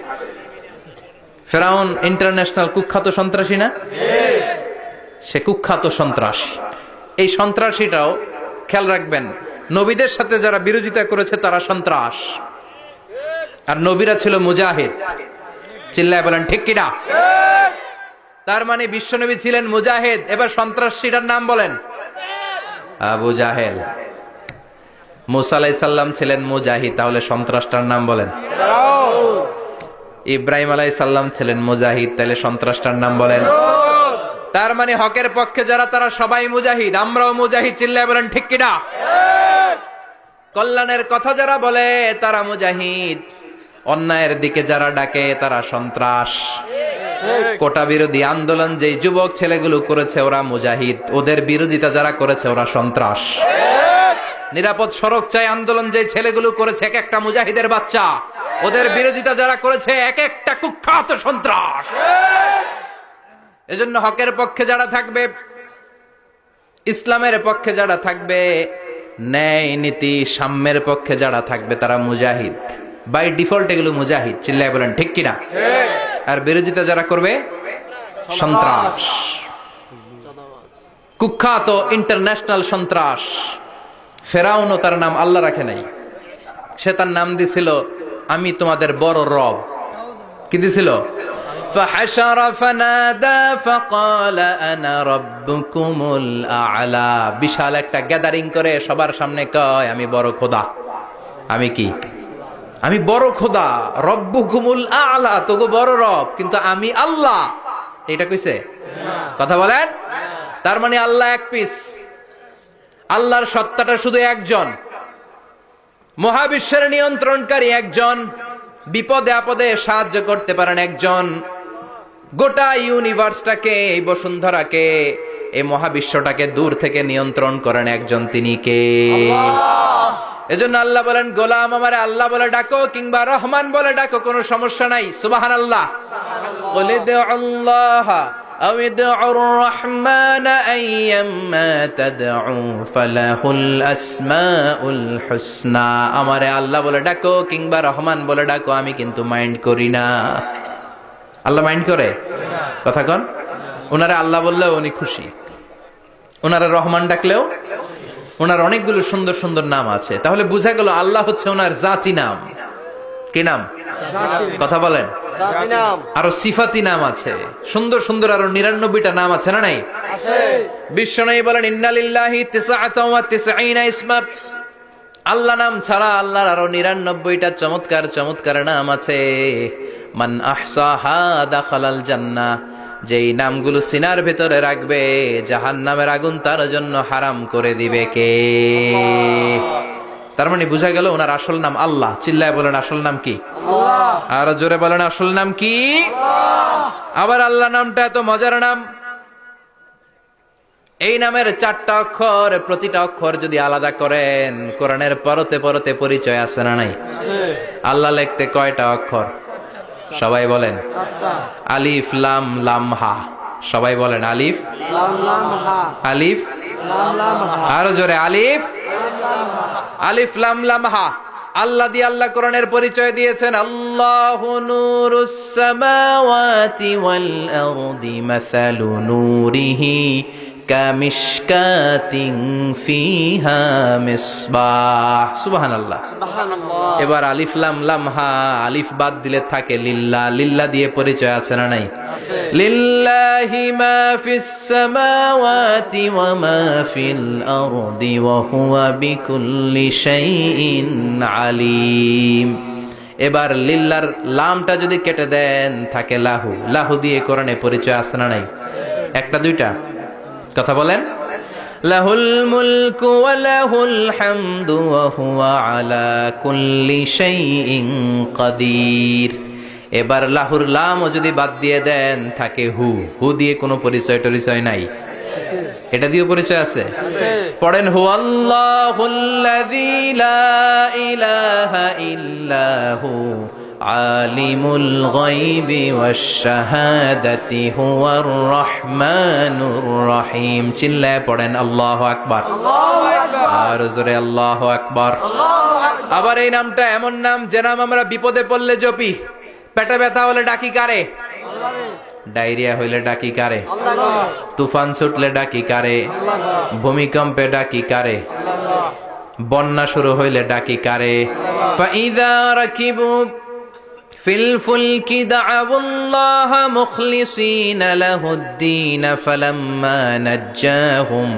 ফেরাউন ইন্টারন্যাশনাল কুখ্যাত সন্ত্রাসী না? সে কুখ্যাত সন্ত্রাসী। এই সন্ত্রাসীটাও খেয়াল রাখবেন, নবীদের সাথে যারা বিরোধিতা করেছে তারা সন্ত্রাস, আর নবীরা ছিল মুজাহিদ। চিল্লায় বলেন ঠিক কিনা? তার মানে বিশ্বনবী ছিলেন মুজাহিদ। এবার সন্ত্রাসীটার নাম বলেন। আবু জাহেল। মুসা আলাইহিস সালাম ছিলেন মুজাহিদ, তাহলে সন্ত্রাসটার নাম বলেন। ইব্রাহিম আলাইহিস সালাম ছিলেন মুজাহিদ, তাহলে সন্ত্রাসটার নাম বলেন। তার মানে হকের পক্ষে যারা তারা সবাই মুজাহিদ, আমরাও মুজাহিদ। চিল্লায় বলেন ঠিক কিনা? কল্যাণের কথা যারা বলে তারা মুজাহিদ, অন্যায়ের দিকে যারা ডাকে তারা সন্ত্রাস। কোটা বিরোধী আন্দোলন যে যুবক ছেলেগুলো করেছে ওরা মুজাহিদ, ওদের বিরোধিতা যারা করেছে ওরা সন্ত্রাস। নিরাপদ সড়ক চাই আন্দোলন যে ছেলেগুলো করেছে এক একটা মুজাহিদের বাচ্চা, ওদের বিরোধিতা যারা করেছে এক একটা কুখ্যাত সন্ত্রাস। এজন্য হকের পক্ষে যারা থাকবে, ইসলামের পক্ষে যারা থাকবে, ন্যায় নীতি সাম্যের পক্ষে যারা থাকবে তারা মুজাহিদ। বাই ডিফল্ট এগুলো মুজাহিদ। চিল্লায় বলেন ঠিক কিনা? আর বিরোধিতা যারা করবে সন্ত্রাস, কুখ্যাত ইন্টারন্যাশনাল সন্ত্রাস। ফেরাউনও তার নাম আল্লাহ রাখে নাই, সে তার নাম দিছিল আমি তোমাদের বড় রব। কি দিছিল? فحشر فنادى فقال انا ربكم الاعلى। বিশাল একটা গ্যাদারিং করে সবার সামনে কয় আমি বড় খোদা। আমি কি? আমি বড় খোদা, রব্বুকুমুল আ'লা, তোগো বড় রব, কিন্তু আমি আল্লাহ। এটা কইছে? কথা বলেন। তার মানে আল্লাহ এক পিস। আল্লাহর সত্তাটা শুধু একজন, মহাবিশ্বের নিয়ন্ত্রণকারী একজন, বিপদে আপদে সাহায্য করতে পারেন একজন, গোটা ইউনিভার্সটাকে, এই বসুন্ধরাকে, এই মহাবিশ্বটাকে দূর থেকে নিয়ন্ত্রণ করেন একজন, তিনি কে? এজন্য আল্লাহ বলেন গোলাম আমারে আল্লাহ বলে ডাকো কিংবা রহমান বলে ডাকো, কোনো সমস্যা নাই। সুবহানাল্লাহ। বলে দে আল্লাহ আও ইদউর রহমান আইয়াম্মা তাদউ ফালাহুল আসমাউল হুসনা। আমারে আল্লাহ বলে ডাকো কিংবা রহমান বলে ডাকো, আমি কিন্তু মাইন্ড করি না। আল্লাহ মাইন্ড করে? কথা কন। ওনারা আল্লাহ বললেও উনি খুশি, ওনারা রহমান ডাকলেও। ওনার অনেকগুলো সুন্দর সুন্দর নাম আছে, তাহলে বোঝা গেল আল্লাহ হচ্ছে ওনার জাতি নাম। কি নাম? কথা বলেন। আরো সিফাতি নাম আছে, সুন্দর সুন্দর আরো 99টা নাম আছে না নাই? বিশ্বনবী বলেন ইন্নালিল্লাহি 99 ইসমা। আল্লাহ নাম ছাড়া আল্লাহর আরো 99টা চমৎকার চমৎকার নাম আছে। মান আহসাহা দাখালাল জান্নাহ। যেই নামগুলো সিনার ভেতরে রাখবে জাহান্নামের আগুন তার জন্য হারাম করে দিবে কে? তার মানে বুঝা গেল ওনার আসল নাম আল্লাহ। চিল্লায় বলেন আসল নাম কি? আল্লাহ। আর জোরে বলেন আসল নাম কি? আবার আল্লাহ নামটা এত মজার নাম, এই নামের 4টা অক্ষর, প্রতিটা অক্ষর যদি আলাদা করেন কোরআনের পরতে পরতে পরিচয় আছে না নাই? আল্লাহ লিখতে কয়টা অক্ষর? সবাই বলেন। আলিফ লাম লাম হা। সবাই বলেন আলিফ লাম হা। আলিফ লাম লাম হা। আরো জোরে আলিফ আলিফ লাম লাম হা। আল্লাহ দিয়ে আল্লাহ কোরআনের পরিচয় দিয়েছেন আল্লাহু নূরুস সামাওয়াতি ওয়াল আরদি মাসালু নূরিহি কামিশকাতিন ফিহা মিসবাহ। সুবহানাল্লাহ। সুবহানাল্লাহ। এবার আলিফ লাম লাম হা, আলিফ বাদ দিলে থাকে লিল্লাহ। লিল্লাহ দিয়ে পরিচয় আছে না নাই? আছে। লিল্লাহি মা ফিস সামাওয়াতি ওয়া মা ফিল আরদি ওয়া হুয়া বিকুল্লি শাইইন আলিম। এবার লিল্লার লামটা যদি কেটে দেন থাকে লাহু। লাহু দিয়ে কোরআনে পরিচয় আছে না নাই? একটা দুইটা কথা বলেন। লাহুল মুলকু ওয়া লাহুল হামদু ওয়া হুয়া আলা কুল্লি শাইইন কাদির। এবার লাহুর লামও যদি বাদ দিয়ে দেন থাকে হু। হু দিয়ে কোনো পরিচয় টরিচয় নাই, এটা দিয়ে পরিচয় আছে। পড়েন হুয়াল্লাহুল্লাযী লা ইলাহা ইল্লাহু আলিমুল গায়বি ওয়াশ শাহাদাতি হুয়ার রহমানুর রহিম। চিল্লায় পড়েন আল্লাহু আকবার। আল্লাহু আকবার। আর জোরে আল্লাহু আকবার। আল্লাহু আকবার। আবার এই নামটা এমন নাম যে নাম আমরা বিপদে পড়লে জপি। পেটে ব্যথা হলে ডাকি কারে? আল্লাহরে। ডায়রিয়া হইলে ডাকি কারে? আল্লাহরে। তুফান ছুটলে ডাকি কারে? আল্লাহ। ভূমিকম্পে ডাকি কারে? আল্লাহ। বন্যা শুরু হইলে ডাকি কারে? ফাইযা রাকিবু ফিল ফুলকি দা'আবুল্লাহ মুখলিসিনা লাহুদ্দীন ফালাম্মা নাজ্জাহুম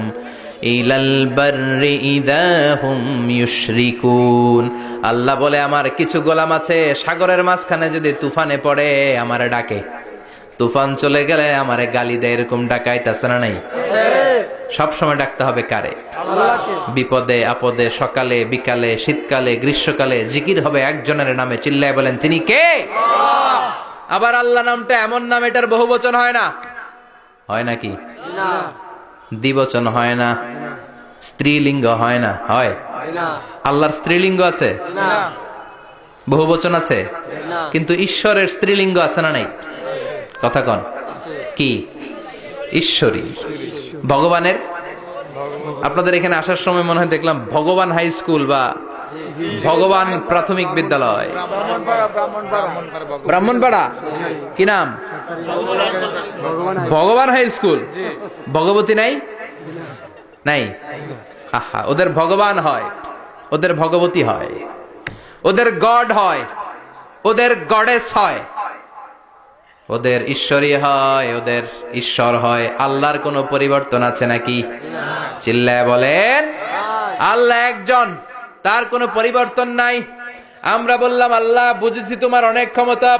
ইলাল বাররি ইযা হুম ইউশরিকুন। আল্লাহ বলে আমার কিছু গোলাম আছে সাগরের মাঝখানে যদি তুফানে পড়ে আমারে ডাকে, তুফান চলে গেলে আমারে গালি দেয়। এরকম ডাকাইতাছে না নাই? সব সময় ডাকতে হবে কারে? আল্লাহকে। বিপদে আপদে, সকালে বিকালে, শীতকালে গ্রীষ্মকালে জিকির হবে একজনের নামে। চিল্লায় বলেন তিনি কে? আবার আল্লাহ নামটা এমন নাম এটার বহুবচন হয় না। হয় নাকি? না। দ্বিবচন হয় না, স্ত্রীলিঙ্গ হয় না। হয়? না। আল্লাহর স্ত্রীলিঙ্গ আছে, না। বহুবচন আছে, না। কিন্তু ঈশ্বরের স্ত্রীলিঙ্গ আছে না নাই? কথা কন আছে। কি? ঈশ্বরী। ভগবানের, আপনাদের এখানে আসার সময় মনে হয় দেখলাম ভগবান হাই স্কুল বা ভগবান প্রাথমিক বিদ্যালয়, ব্রাহ্মণপাড়া। কি নাম? ভগবান হাই স্কুল। ভগবতী নাই? নাই। আহা, ওদের ভগবান হয়, ওদের ভগবতী হয়, ওদের গড হয়, ওদের গডেস হয়, ওদের ঈশ্বরী হয়, ওদের ঈশ্বর হয়। আল্লাহর কোনো পরিবর্তন আছে নাকি? চিল্লায় বলেন আল্লাহ একজন, তার কোনো পরিবর্তন নাই। আমরা বললাম আল্লাহ বুঝেছি তোমার অনেক ক্ষমতা,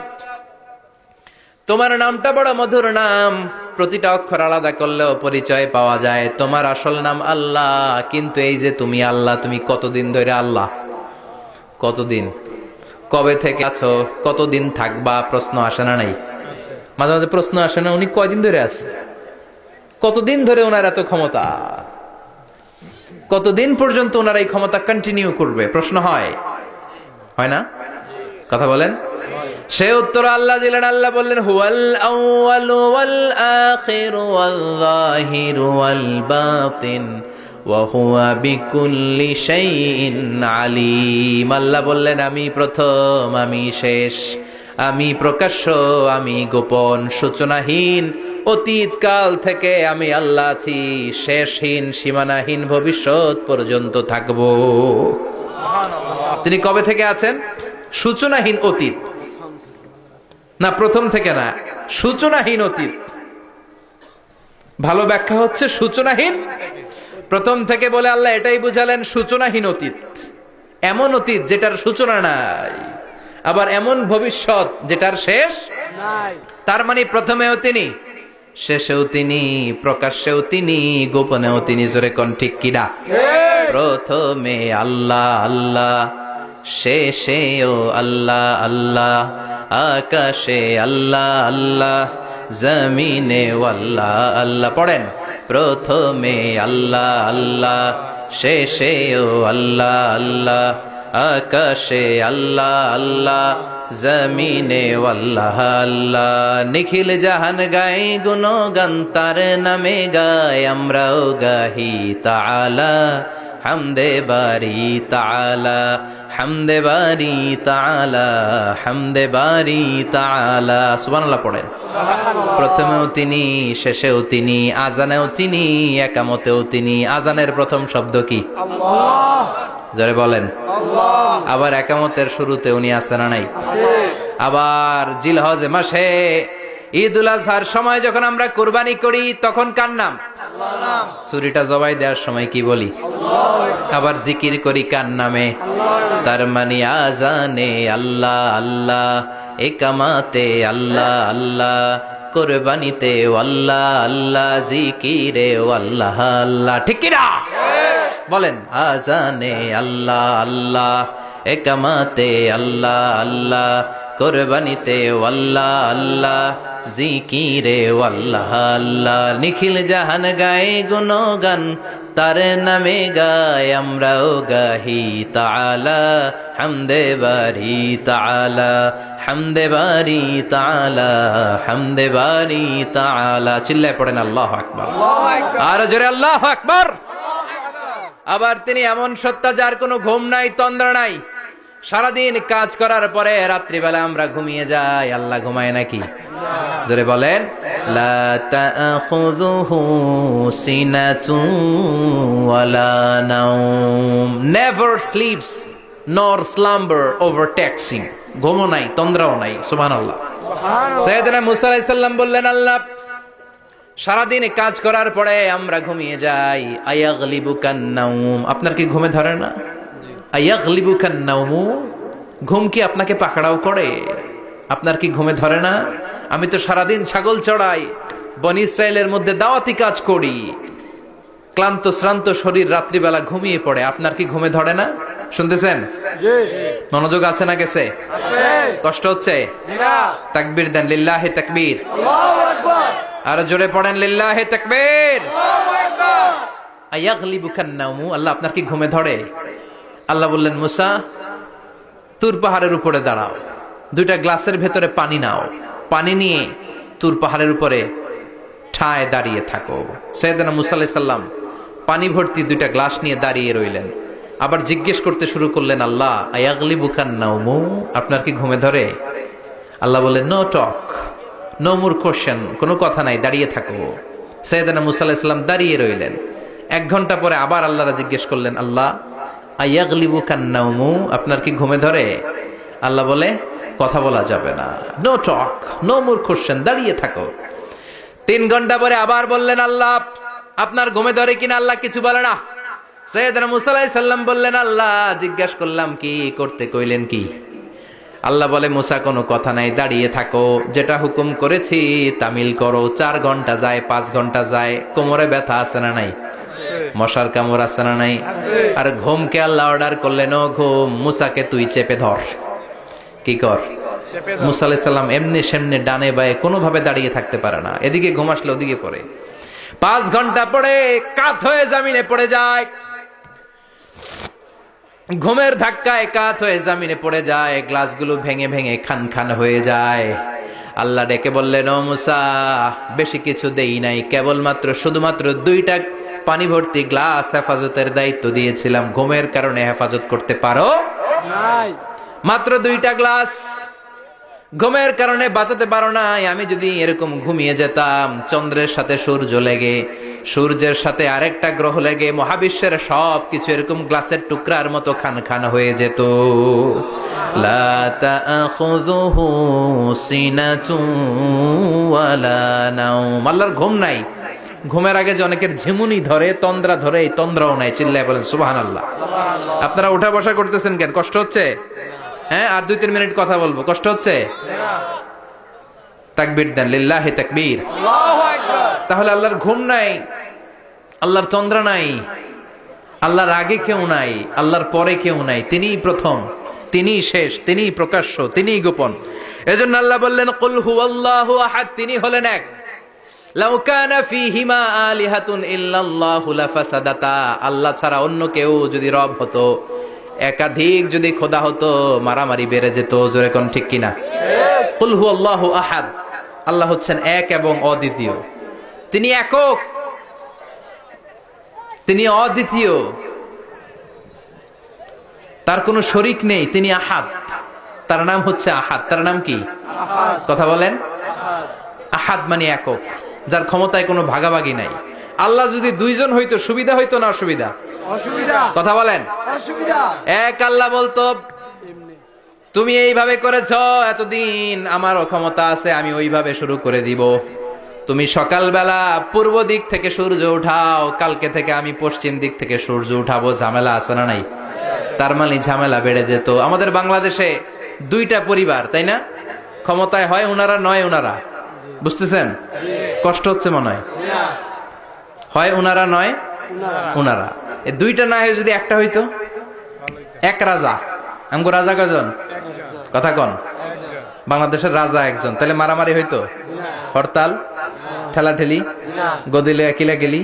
তোমার নামটা বড় মধুর নাম, প্রতিটা অক্ষর আলাদা করলেও পরিচয় পাওয়া যায়। তোমার আসল নাম আল্লাহ, কিন্তু এই যে তুমি আল্লাহ, তুমি কতদিন ধরে আল্লাহ? কতদিন? কবে থেকে আছো? কতদিন থাকবা? প্রশ্ন আসে না নাই? মাঝে মাঝে প্রশ্ন আসে না, উনি কয়দিন ধরে আছে? কতদিন ধরে ওনার এত ক্ষমতা? কতদিন পর্যন্ত ওনার এই ক্ষমতা কন্টিনিউ করবে? প্রশ্ন হয়, হয় না? কথা বলেন। সে উত্তর আল্লাহ দিলেন। আল্লাহ বললেন হুয়াল আউয়ালু ওয়াল আখিরু ওয়াল যাহিরু ওয়াল বাতিন ওয়া হুয়া বিকুল্লি শাইইন আলিম। আল্লাহ বললেন আমি প্রথম, আমি শেষ, আমি প্রকাশ্য, আমি গোপন, সূচনাহীন। অতীত কাল থেকে আমি আল্লাহ আছি, শেষহীন, সীমানাহীন, ভবিষ্যৎ পর্যন্ত থাকব। তিনি কবে থেকে আছেন? সূচনাহীন অতীত না, প্রথম থেকে না, সূচনাহীন অতীত। ভালো ব্যাখ্যা হচ্ছে সূচনাহীন প্রথম থেকে বলে আল্লাহ এটাই বুঝালেন সূচনাহীন অতীত। এমন অতীত যেটার সূচনা নাই, আবার এমন ভবিষ্যৎ যেটার শেষ নাই। তার মানে প্রথমেও তিনি, শেষেও তিনি, প্রকাশ্যেও তিনি, গোপনেও তিনি। জোরে কোন ঠিক কিনা? প্রথমে আল্লাহ আল্লাহ, শেষেও আল্লাহ আল্লাহ, আকাশে আল্লাহ আল্লাহ, জমিনে আল্লাহ আল্লাহ। পড়েন প্রথমে আল্লাহ আল্লাহ, শেষেও আল্লাহ আল্লাহ, আকাশে আল্লাহ আল্লাহ, জমিনে আল্লাহ আল্লাহ। নিখিল জাহান গাই গুণগান তার নামে গায়, আমরাও গাহি তাআলা হামদে বারি তাআলা হামদে বারি তাআলা হামদে বারি তাআলা সুবহানাল্লাহ পড়েন। প্রথমেও তিনি, শেষেও তিনি, আজানেও তিনি, একামতেও তিনি। আজানের প্রথম শব্দ কি? আল্লাহ। জোরে বলেন। আল্লাহ। আবার একামতের শুরুতে উনি আছেন না নাই? আছে। আবার জিলহজ মাসে ঈদুল আজহার সময় যখন আমরা কুরবানি করি তখন কার নাম? আল্লাহ নাম। ছুরিটা জবাই দেওয়ার সময় কি বলি? আল্লাহ। আবার জিকির করি কার নামে? আল্লাহ। তার মানে আজানে আল্লাহ আল্লাহ, একামাতে আল্লাহ আল্লাহ, কুরবানিতে আল্লাহ আল্লাহ, জিকিরে আল্লাহ আল্লাহ। ঠিক কি না? বলেন। আজানে আল্লাহ আল্লাহ, একামাতে আল্লাহ আল্লাহ, কুরবানিতে আল্লাহ আল্লাহ, জিকিরে আল্লাহ আল্লাহ। নিখিল জাহান গায়ে গুণগান, তার নামে গায় আমরাও গাহি। তাআলা হামদে বারি তাআলা হামদে বারি তাআলা হামদে বারি তাআলা। চিল্লায় পড়েন আল্লাহু আকবার। আর জোরে আল্লাহু আকবার। আবার তিনি এমন সত্তা যার কোনো ঘুম নাই, তন্দ্রা নাই। সারাদিন কাজ করার পরে রাত্রিবেলা আমরা ঘুমিয়ে যাই, আল্লাহ ঘুমায় নাকি? জোরে বলেন। লা তাখুযুহু সিনাতুন ওয়ালা নাওম, নেভার স্লিপস নর স্লাম্বার ওভারটেকস হিম। ঘুমও নাই, তন্দ্রাও নাই। সুবহানাল্লাহ। সাইয়েদনা মুসা আলাইহিস সালাম বললেন, আল্লাহ সারাদিন কাজ করার পরে আমরা ঘুমিয়ে যাই। আয়াগলিবুকান নাওম, আপনার কি ঘুমে ধরে না? আয়াগলিবুকান নাওম, ঘুম কি আপনাকে পাকড়াও করে? আপনার কি ঘুমে ধরে না? আমি তো সারাদিন ছাগল চড়াই, বনি ইসরায়েলের মধ্যে দাওয়াতি কাজ করি, ক্লান্ত শ্রান্ত শরীর রাত্রিবেলা ঘুমিয়ে পড়ে। আপনার কি ঘুমে ধরে না? শুনতেছেন? জি। মনোযোগ আছে না গেছে? আছে। কষ্ট হচ্ছে? জি না। তাকবীর দেন, লিল্লাহি তাকবীর। আল্লাহু আকবার। আর জোরে পড়েন, লিল্লাহি তাকবীর। আল্লাহু আকবার। আয়াগলিবুকান নাওম, আল্লাহ আপনার কি ঘুমে ধরে? আল্লাহ বললেন, মুসা তুর পাহাড়ের উপরে দাঁড়াও, দুইটা গ্লাসের ভেতরে পানি নাও, পানি নিয়ে তুর পাহাড়ের উপরে ঠায় দাঁড়িয়ে থাকো। সাইয়েদনা মুসা আলাইহিস সালাম পানি ভর্তি দুইটা গ্লাস নিয়ে দাঁড়িয়ে রইলেন। আবার জিজ্ঞেস করতে শুরু করলেন, আল্লাহ আয়াগলিবুকান নাওম, আপনার কি ঘুমে ধরে? আল্লাহ বললেন, no talk, no more question, কোনো কথা নাই, দাঁড়িয়ে থাকো। সাইয়েদনা মুসা আলাইহিস সালাম দাঁড়িয়ে রইলেন। 1 ঘন্টা পরে আবার আল্লাহরা জিজ্ঞেস করলেন, আল্লাহ আয়াগলিবুকান নাওম, আপনার কি ঘুমে ধরে? আল্লাহ বলে, কথা বলা যাবে না, no talk, no more question, দাঁড়িয়ে থাকো। 3 ঘন্টা পরে আবার বললেন, আল্লাহ আপনার ঘুমে ধরে কিনা? আল্লাহ কিছু বলে না। সাইয়েদনা মুসা আলাইহিস সালাম বললেন, আল্লাহ জিজ্ঞেস করলাম কি করতে কইলেন কি? আল্লাহ বলে, মুসা কোনো কথা নাই, দাঁড়িয়ে থাকো, যেটা হুকুম করেছি তামিল করো। 4 ঘন্টা যায়, 5 ঘন্টা যায়, কোমরে ব্যথা আছে না নাই? মশার কামড় আছে না নাই? আর ঘুমকে আল্লাহ অর্ডার করলেন, ও ঘুম, মুসাকে তুই চেপে ধর। কি কর? মুসা আলাইহিস সালাম এমনি সেমনি ডানে বায়ে কোনোভাবে দাঁড়িয়ে থাকতে পারে না, এদিকে ঘুম আসলে ওদিকে পড়ে। 5 ঘন্টা পরে কাত হয়ে জমিনে পড়ে যায়, ঘুমের ধাক্কায় কাত হয়ে জমিনে পড়ে যায়, গ্লাসগুলো ভেঙে ভেঙে খান খান হয়ে যায়। আল্লাহ ডেকে বললেন, ও মুসা, বেশি কিছু দেই নাই, কেবলমাত্র শুধুমাত্র 2টা পানি ভর্তি গ্লাস হেফাজতের দায়িত্ব দিয়েছিলাম। ঘুমের কারণে হেফাজত করতে পারো নাই। মাত্র 2টা গ্লাস, ঘুমের কারণে বাঁচাতে পারো নাই। আমি যদি এরকম ঘুমিয়ে যেতাম, চন্দ্রের সাথে সূর্য লেগে, সূর্যের সাথে আরেকটা গ্রহ লেগে, মহাবিশ্বের সব কিছু এরকম গ্লাসের টুকরার মতো খান খান হয়ে যেত। লা তাখুযুহু সিনাতুন ওয়ালা নাওম, আল্লাহর ঘুম নাই। ঘুমের আগে যে অনেকের ঝিমুনি ধরে, তন্দ্রা ধরে, এই তন্দ্রাও নাই। চিল্লায় বলেন সুবহানাল্লাহ। আপনারা উঠা বসা করতেছেন কেন? কষ্ট হচ্ছে? হ্যাঁ, আর 2-3 মিনিট কথা বলবো, কষ্ট হচ্ছে? তাকবীর দেন, লিল্লাহি তাকবীর। আল্লাহু আকবার। তাহলে আল্লাহর ঘুম নাই, আল্লাহর তন্দ্রা নাই, আল্লাহর আগে কেউ নাই, আল্লাহর পরে কেউ নাই। তিনিই প্রথম, তিনিই শেষ, তিনিই প্রকাশ্য, তিনিই গোপন। এজন্য আল্লাহ বললেন, কুল হুয়াল্লাহু আহাদ, তিনি হলেন এক। লাউ কানা ফীহিমা আলিহাতুন ইল্লাল্লাহু লাফাসাদাতা, আল্লাহ ছাড়া অন্য কেউ যদি রব হতো, একাধিক যদি খোদা হতো, মারামারি বেড়ে যেত। জোরে কোন ঠিক কিনা? কুল হুয়াল্লাহু আহাদ, আল্লাহ হচ্ছেন এক এবং অদ্বিতীয়। তিনি একক, তিনি অদ্বিতীয়, তার কোনো শরিক নেই, তিনি আহাদ, তার নাম হচ্ছে আহাদ। তার নাম কি? কথা বলেন। আহাদ মানে একক, যার ক্ষমতায় কোনো ভাগাভাগি নাই। আল্লাহ যদি দুইজন হইতো সুবিধা হইতো না অসুবিধা? অসুবিধা। কথা বলেন। অসুবিধা। এক আল্লাহ বলতো তুমি এইভাবে করেছ, এতদিন আমারও ক্ষমতা আছে, আমি ওইভাবে শুরু করে দিব। তুমি সকালবেলা পূর্ব দিক থেকে সূর্য উঠাও, কালকে থেকে আমি পশ্চিম দিক থেকে সূর্য উঠাবো। ঝামেলা আছে না নাই? তার মানে ঝামেলা বেড়ে যেত। আমাদের বাংলাদেশে দুইটা পরিবার, তাই না? ক্ষমতায় হয় উনারা, নয় উনারা। বুঝতেছেন? কষ্ট হচ্ছে মনে হয়। হয় উনারা, নয় উনারা। এই দুইটা না হয়ে যদি একটা হইতো, এক রাজা। আমগো রাজা কয়জন? কথা কন। বাংলাদেশের রাজা একজন, তাহলে মারামারি হইতো? হরতাল, ঠেলাঠেলি, গদিলে কিলাকিলি,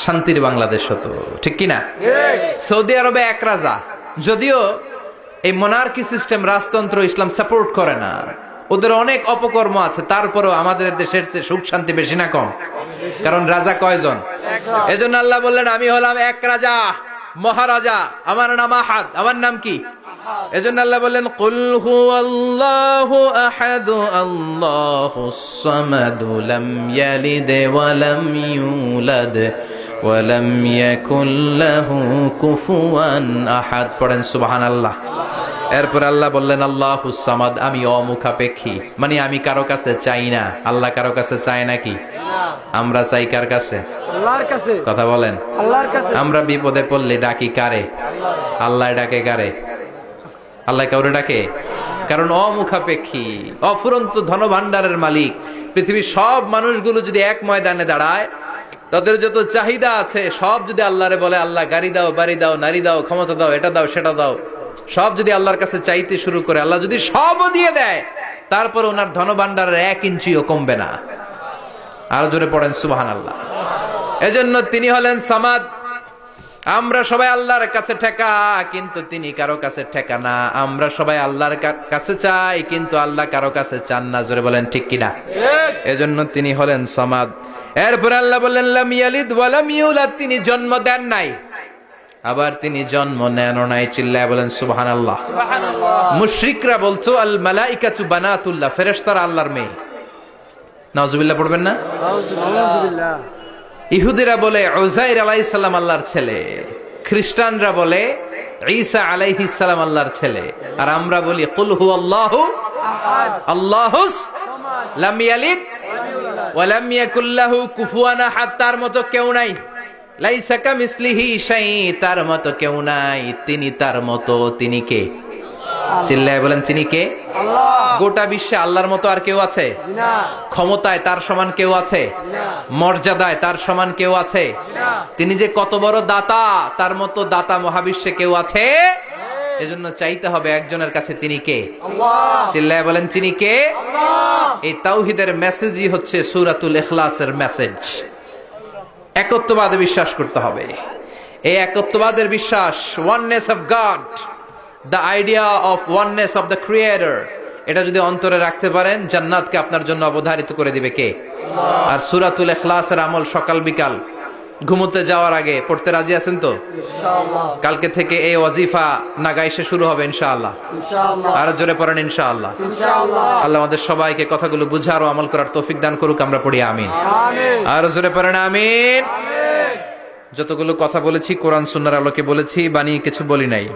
শান্তির বাংলাদেশ হতো। ঠিক কিনা? সৌদি আরবে এক রাজা, যদিও এই মোনার্কি সিস্টেম, রাজতন্ত্র ইসলাম সাপোর্ট করে না, ওদের অনেক অপকর্ম আছে, তারপরেও আমাদের দেশের চেয়ে সুখ শান্তি বেশি না কম? কারণ রাজা কয়জন? এজন্য আল্লাহ বললেন আমি হলাম এক রাজা, মহারাজা, আমার নাম আহাদ। আমার নাম কি? এজন্য আল্লাহ বললেন কুল হুয়াল্লাহু আহাদ আল্লাহুস সামাদ লাম ইয়ালিদ ওয়া লাম ইউলাদ ওয়া লাম ইয়াকুল লাহু কুফুয়ান আহাদ। পড়েন সুবহানাল্লাহ। এরপর আল্লাহ বললেন আল্লাহুস সামাদ, আমি অমুখাপেক্ষী, মানে আমি কারো কাছে চাই না। আল্লাহ কারো কাছে চায় নাকি? আমরা চাই কার কাছে? আল্লাহর কাছে। কথা বলেন। আল্লাহর কাছে। আমরা বিপদে পড়লে ডাকি কারে? আল্লাহ ডাকে কারে? আল্লাহ কাউরে ডাকে? কারণ অমুখাপেক্ষী, অফুরন্ত ধনভাণ্ডারের মালিক। পৃথিবীর সব মানুষগুলো যদি এক ময়দানে দাঁড়ায়, তাদের যত চাহিদা আছে সব যদি আল্লাহরে বলে, আল্লাহ গাড়ি দাও, বাড়ি দাও, নারী দাও, ক্ষমতা দাও, এটা দাও, সেটা দাও, সব যদি আল্লাহর কাছে চাইতে শুরু করে, আল্লাহ যদি সবও দিয়ে দেয়, তারপর ওনার ধনভাণ্ডারের 1 ইঞ্চিও কমবে না। আরো জোরে পড়েন সুবহানাল্লাহ। এজন্য তিনি হলেন সামাদ। আমরা সবাই আল্লাহর কাছে ঠেকা, কিন্তু তিনি কারো কাছে ঠেকা না। আমরা সবাই আল্লাহর কাছে চাই, কিন্তু আল্লাহ কারো কাছে চান না। জোরে বলেন ঠিক কিনা? এজন্য তিনি হলেন সামাদ। এরপর আল্লাহ বললেন লাম ইয়ালিদ ওয়া লাম ইউলাদ, তিনি জন্ম দেন নাই, আবার তিনি জন্ম নেনও নাই। চিল্লায় বলেন সুবহানাল্লাহ। মুশরিকরা বলতো আল মালাইকাতু বানাতুল্লাহ, ফেরেশতারা আল্লাহর মেয়ে। নাউজুবিল্লাহ পড়বেন না? নাউজুবিল্লাহ। ইহুদিরা বলে উযাইর আলাইহিস সালাম আল্লাহর ছেলে, খ্রিস্টানরা বলে ঈসা আলাইহিস সালাম আল্লাহর ছেলে, আর আমরা বলি কুল হুয়াল্লাহু আহাদ আল্লাহুস লাম ইয়ালিদ ওয়া লাম ইয়াকুল লাহু কুফুয়ান আহাদ। তার মতো কেউ নাই। লাইসা কামিসলিহি শাই, তার মতো কেউ নাই। তিনি তার মতো, তিনি কে? চিল্লায় বলেন তিনি কে? আল্লাহ। গোটা বিশ্বে আল্লাহর মতো আর কেউ আছে? না। ক্ষমতায় তার সমান কেউ আছে? না। মর্যাদায় তার সমান কেউ আছে? না। তিনি যে কত বড় দাতা, তার মতো দাতা মহাবিশ্বে কেউ আছে? এজন্য চাইতে হবে একজনের কাছে, তিনি কে? আল্লাহ। চিল্লায় বলেন তিনি কে? আল্লাহ। এই তাওহীদের মেসেজই হচ্ছে সূরাতুল ইখলাসের মেসেজ। একত্ববাদে বিশ্বাস করতে হবে। এই একত্ববাদের বিশ্বাস, oneness of god, the idea of oneness of the creator, এটা যদি অন্তরে রাখতে পারেন, জান্নাতকে আপনার জন্য অবধারিত করে দিবে কে? আর সূরাতুল ইখলাসের আমল সকাল বিকাল ঘুমোতে যাওয়ার আগে পড়তে রাজি আছেন তো? ইনশাআল্লাহ। কালকে থেকে এই ওয়াজিফা নাগাইশে শুরু হবে ইনশাআল্লাহ। ইনশাআল্লাহ। আর জোরে পড়েন ইনশাআল্লাহ। ইনশাআল্লাহ। আল্লাহ আমাদের সবাইকে কথাগুলো বুঝার ও আমল করার তৌফিক দান করুক। আমরা পড়ি আমিন। আমিন। আর জোরে পড়েন আমিন। আমিন। যতগুলো কথা বলেছি কোরআন সুন্নাহর আলোকে বলেছি, বানিয়ে কিছু বলি নাই।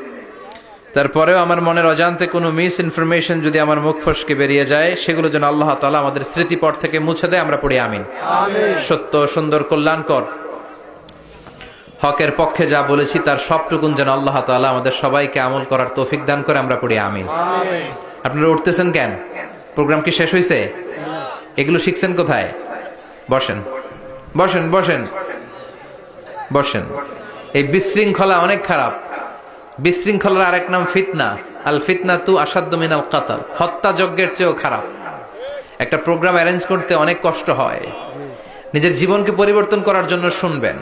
তারপরেও আমার মনের অজান্তে কোনো মিস ইনফরমেশন যদি আমার মুখ ফসকে বেরিয়ে যায়, সেগুলো যেন আল্লাহ তাআলা আমাদের স্মৃতিপট থেকে মুছে দেয়। আমরা পড়ি আমিন। আমিন। সত্য, সুন্দর, কল্যাণকর, হকের পক্ষে যা বলেছি তার সবটুকুন যেন আল্লাহ তাআলা আমাদের সবাইকে আমল করার তৌফিক দান করে। আমরা পড়ি আমিন। আমিন। আপনারা উঠতেছেন কেন? প্রোগ্রাম কি শেষ হয়েছে? এগুলো শিখছেন কোথায়? বসেন বসেন বসেন বসেন। এই বিশৃঙ্খলা অনেক খারাপ। বিশৃঙ্খলার আরেক নাম ফিতনা। আল ফিতনাতু আসাদ্দু মিনাল কাতল, হত্যা যজ্ঞের চেয়েও খারাপ। একটা প্রোগ্রাম অ্যারেঞ্জ করতে অনেক কষ্ট হয়। নিজের জীবনকে পরিবর্তন করার জন্য শুনবেন,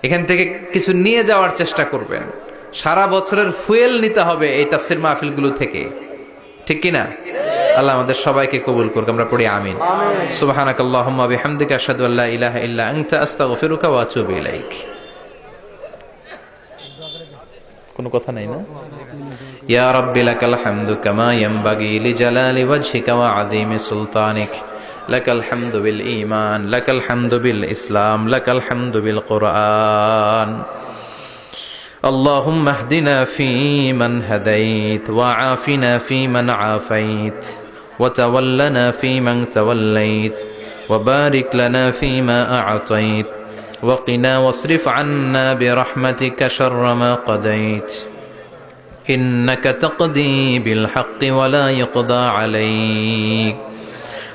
এখান থেকে কিছু নিয়ে যাওয়ার চেষ্টা করবেন। সারা বছরের ফুয়েল নিতে হবে এই তাফসীর মাহফিলগুলো থেকে, ঠিক কি না? আল্লাহ আমাদের সবাইকে কবুল করুক। আমরা পড়ি আমিন। সুবহানাকাল্লাহুম্মা বিহামদিকা আশহাদু আল্লা ইলাহা ইল্লা আনতা আস্তাগফিরুকা ওয়া আতুবু ইলাইক। কোনো কথা নাই না? ইয়া রাব্বি লাকাল হামদু কামা ইয়ানবাগি লিজালালি ওয়াজহিকা ওয়া আযীমি সুলতানিক লাকাল হামদু বিল ঈমান লাকাল হামদু বিল ইসলাম লাকাল হামদু বিল কুরআন اللهم اهدنا فيمن هديت وعافنا فيمن عافيت وتولنا فيمن توليت وبارك لنا فيما أعطيت وقنا واصرف عنا برحمتك شر ما قضيت إنك تقضي بالحق ولا يقضى عليك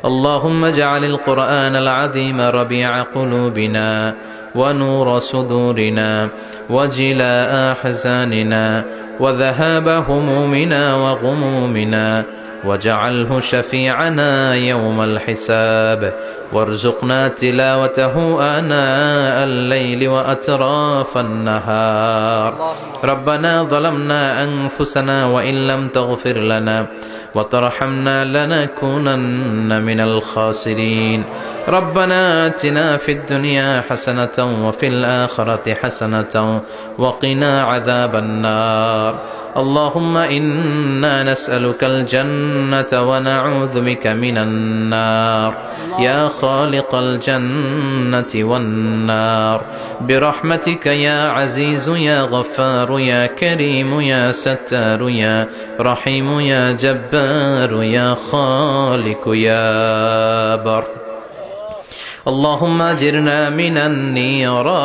اللهم اجعل القرآن العظيم ربيع قلوبنا ونور صدورنا وجلاء أحزاننا وذهاب همومنا وغمومنا واجعله شفيعنا يوم الحساب وارزقنا تلاوته آناء الليل وأطراف النهار ربنا ظلمنا أنفسنا وإن لم تغفر لنا وترحمنا لنكونن من الخاسرين ربنا آتنا في الدنيا حسنة وفي الآخرة حسنة وقنا عذاب النار اللهم إنا نسألك الجنة ونعوذ بك من النار يا خالق الجنة والنار برحمتك يا عزيز يا غفار يا كريم يا ستار يا رحيم يا جبار يا خالق يا بر اللهم أجرنا من النيران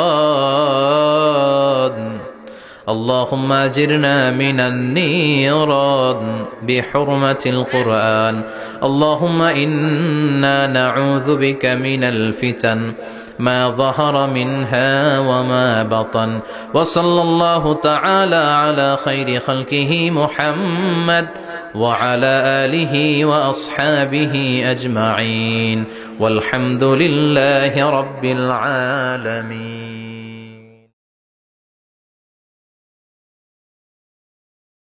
اللهم أجرنا من النيران بحرمة القرآن اللهم إنا نعوذ بك من الفتن ما ظهر منها وما بطن وصلى الله تعالى على خير خلقه محمد وعلى آله وأصحابه أجمعين والحمد لله رب العالمين.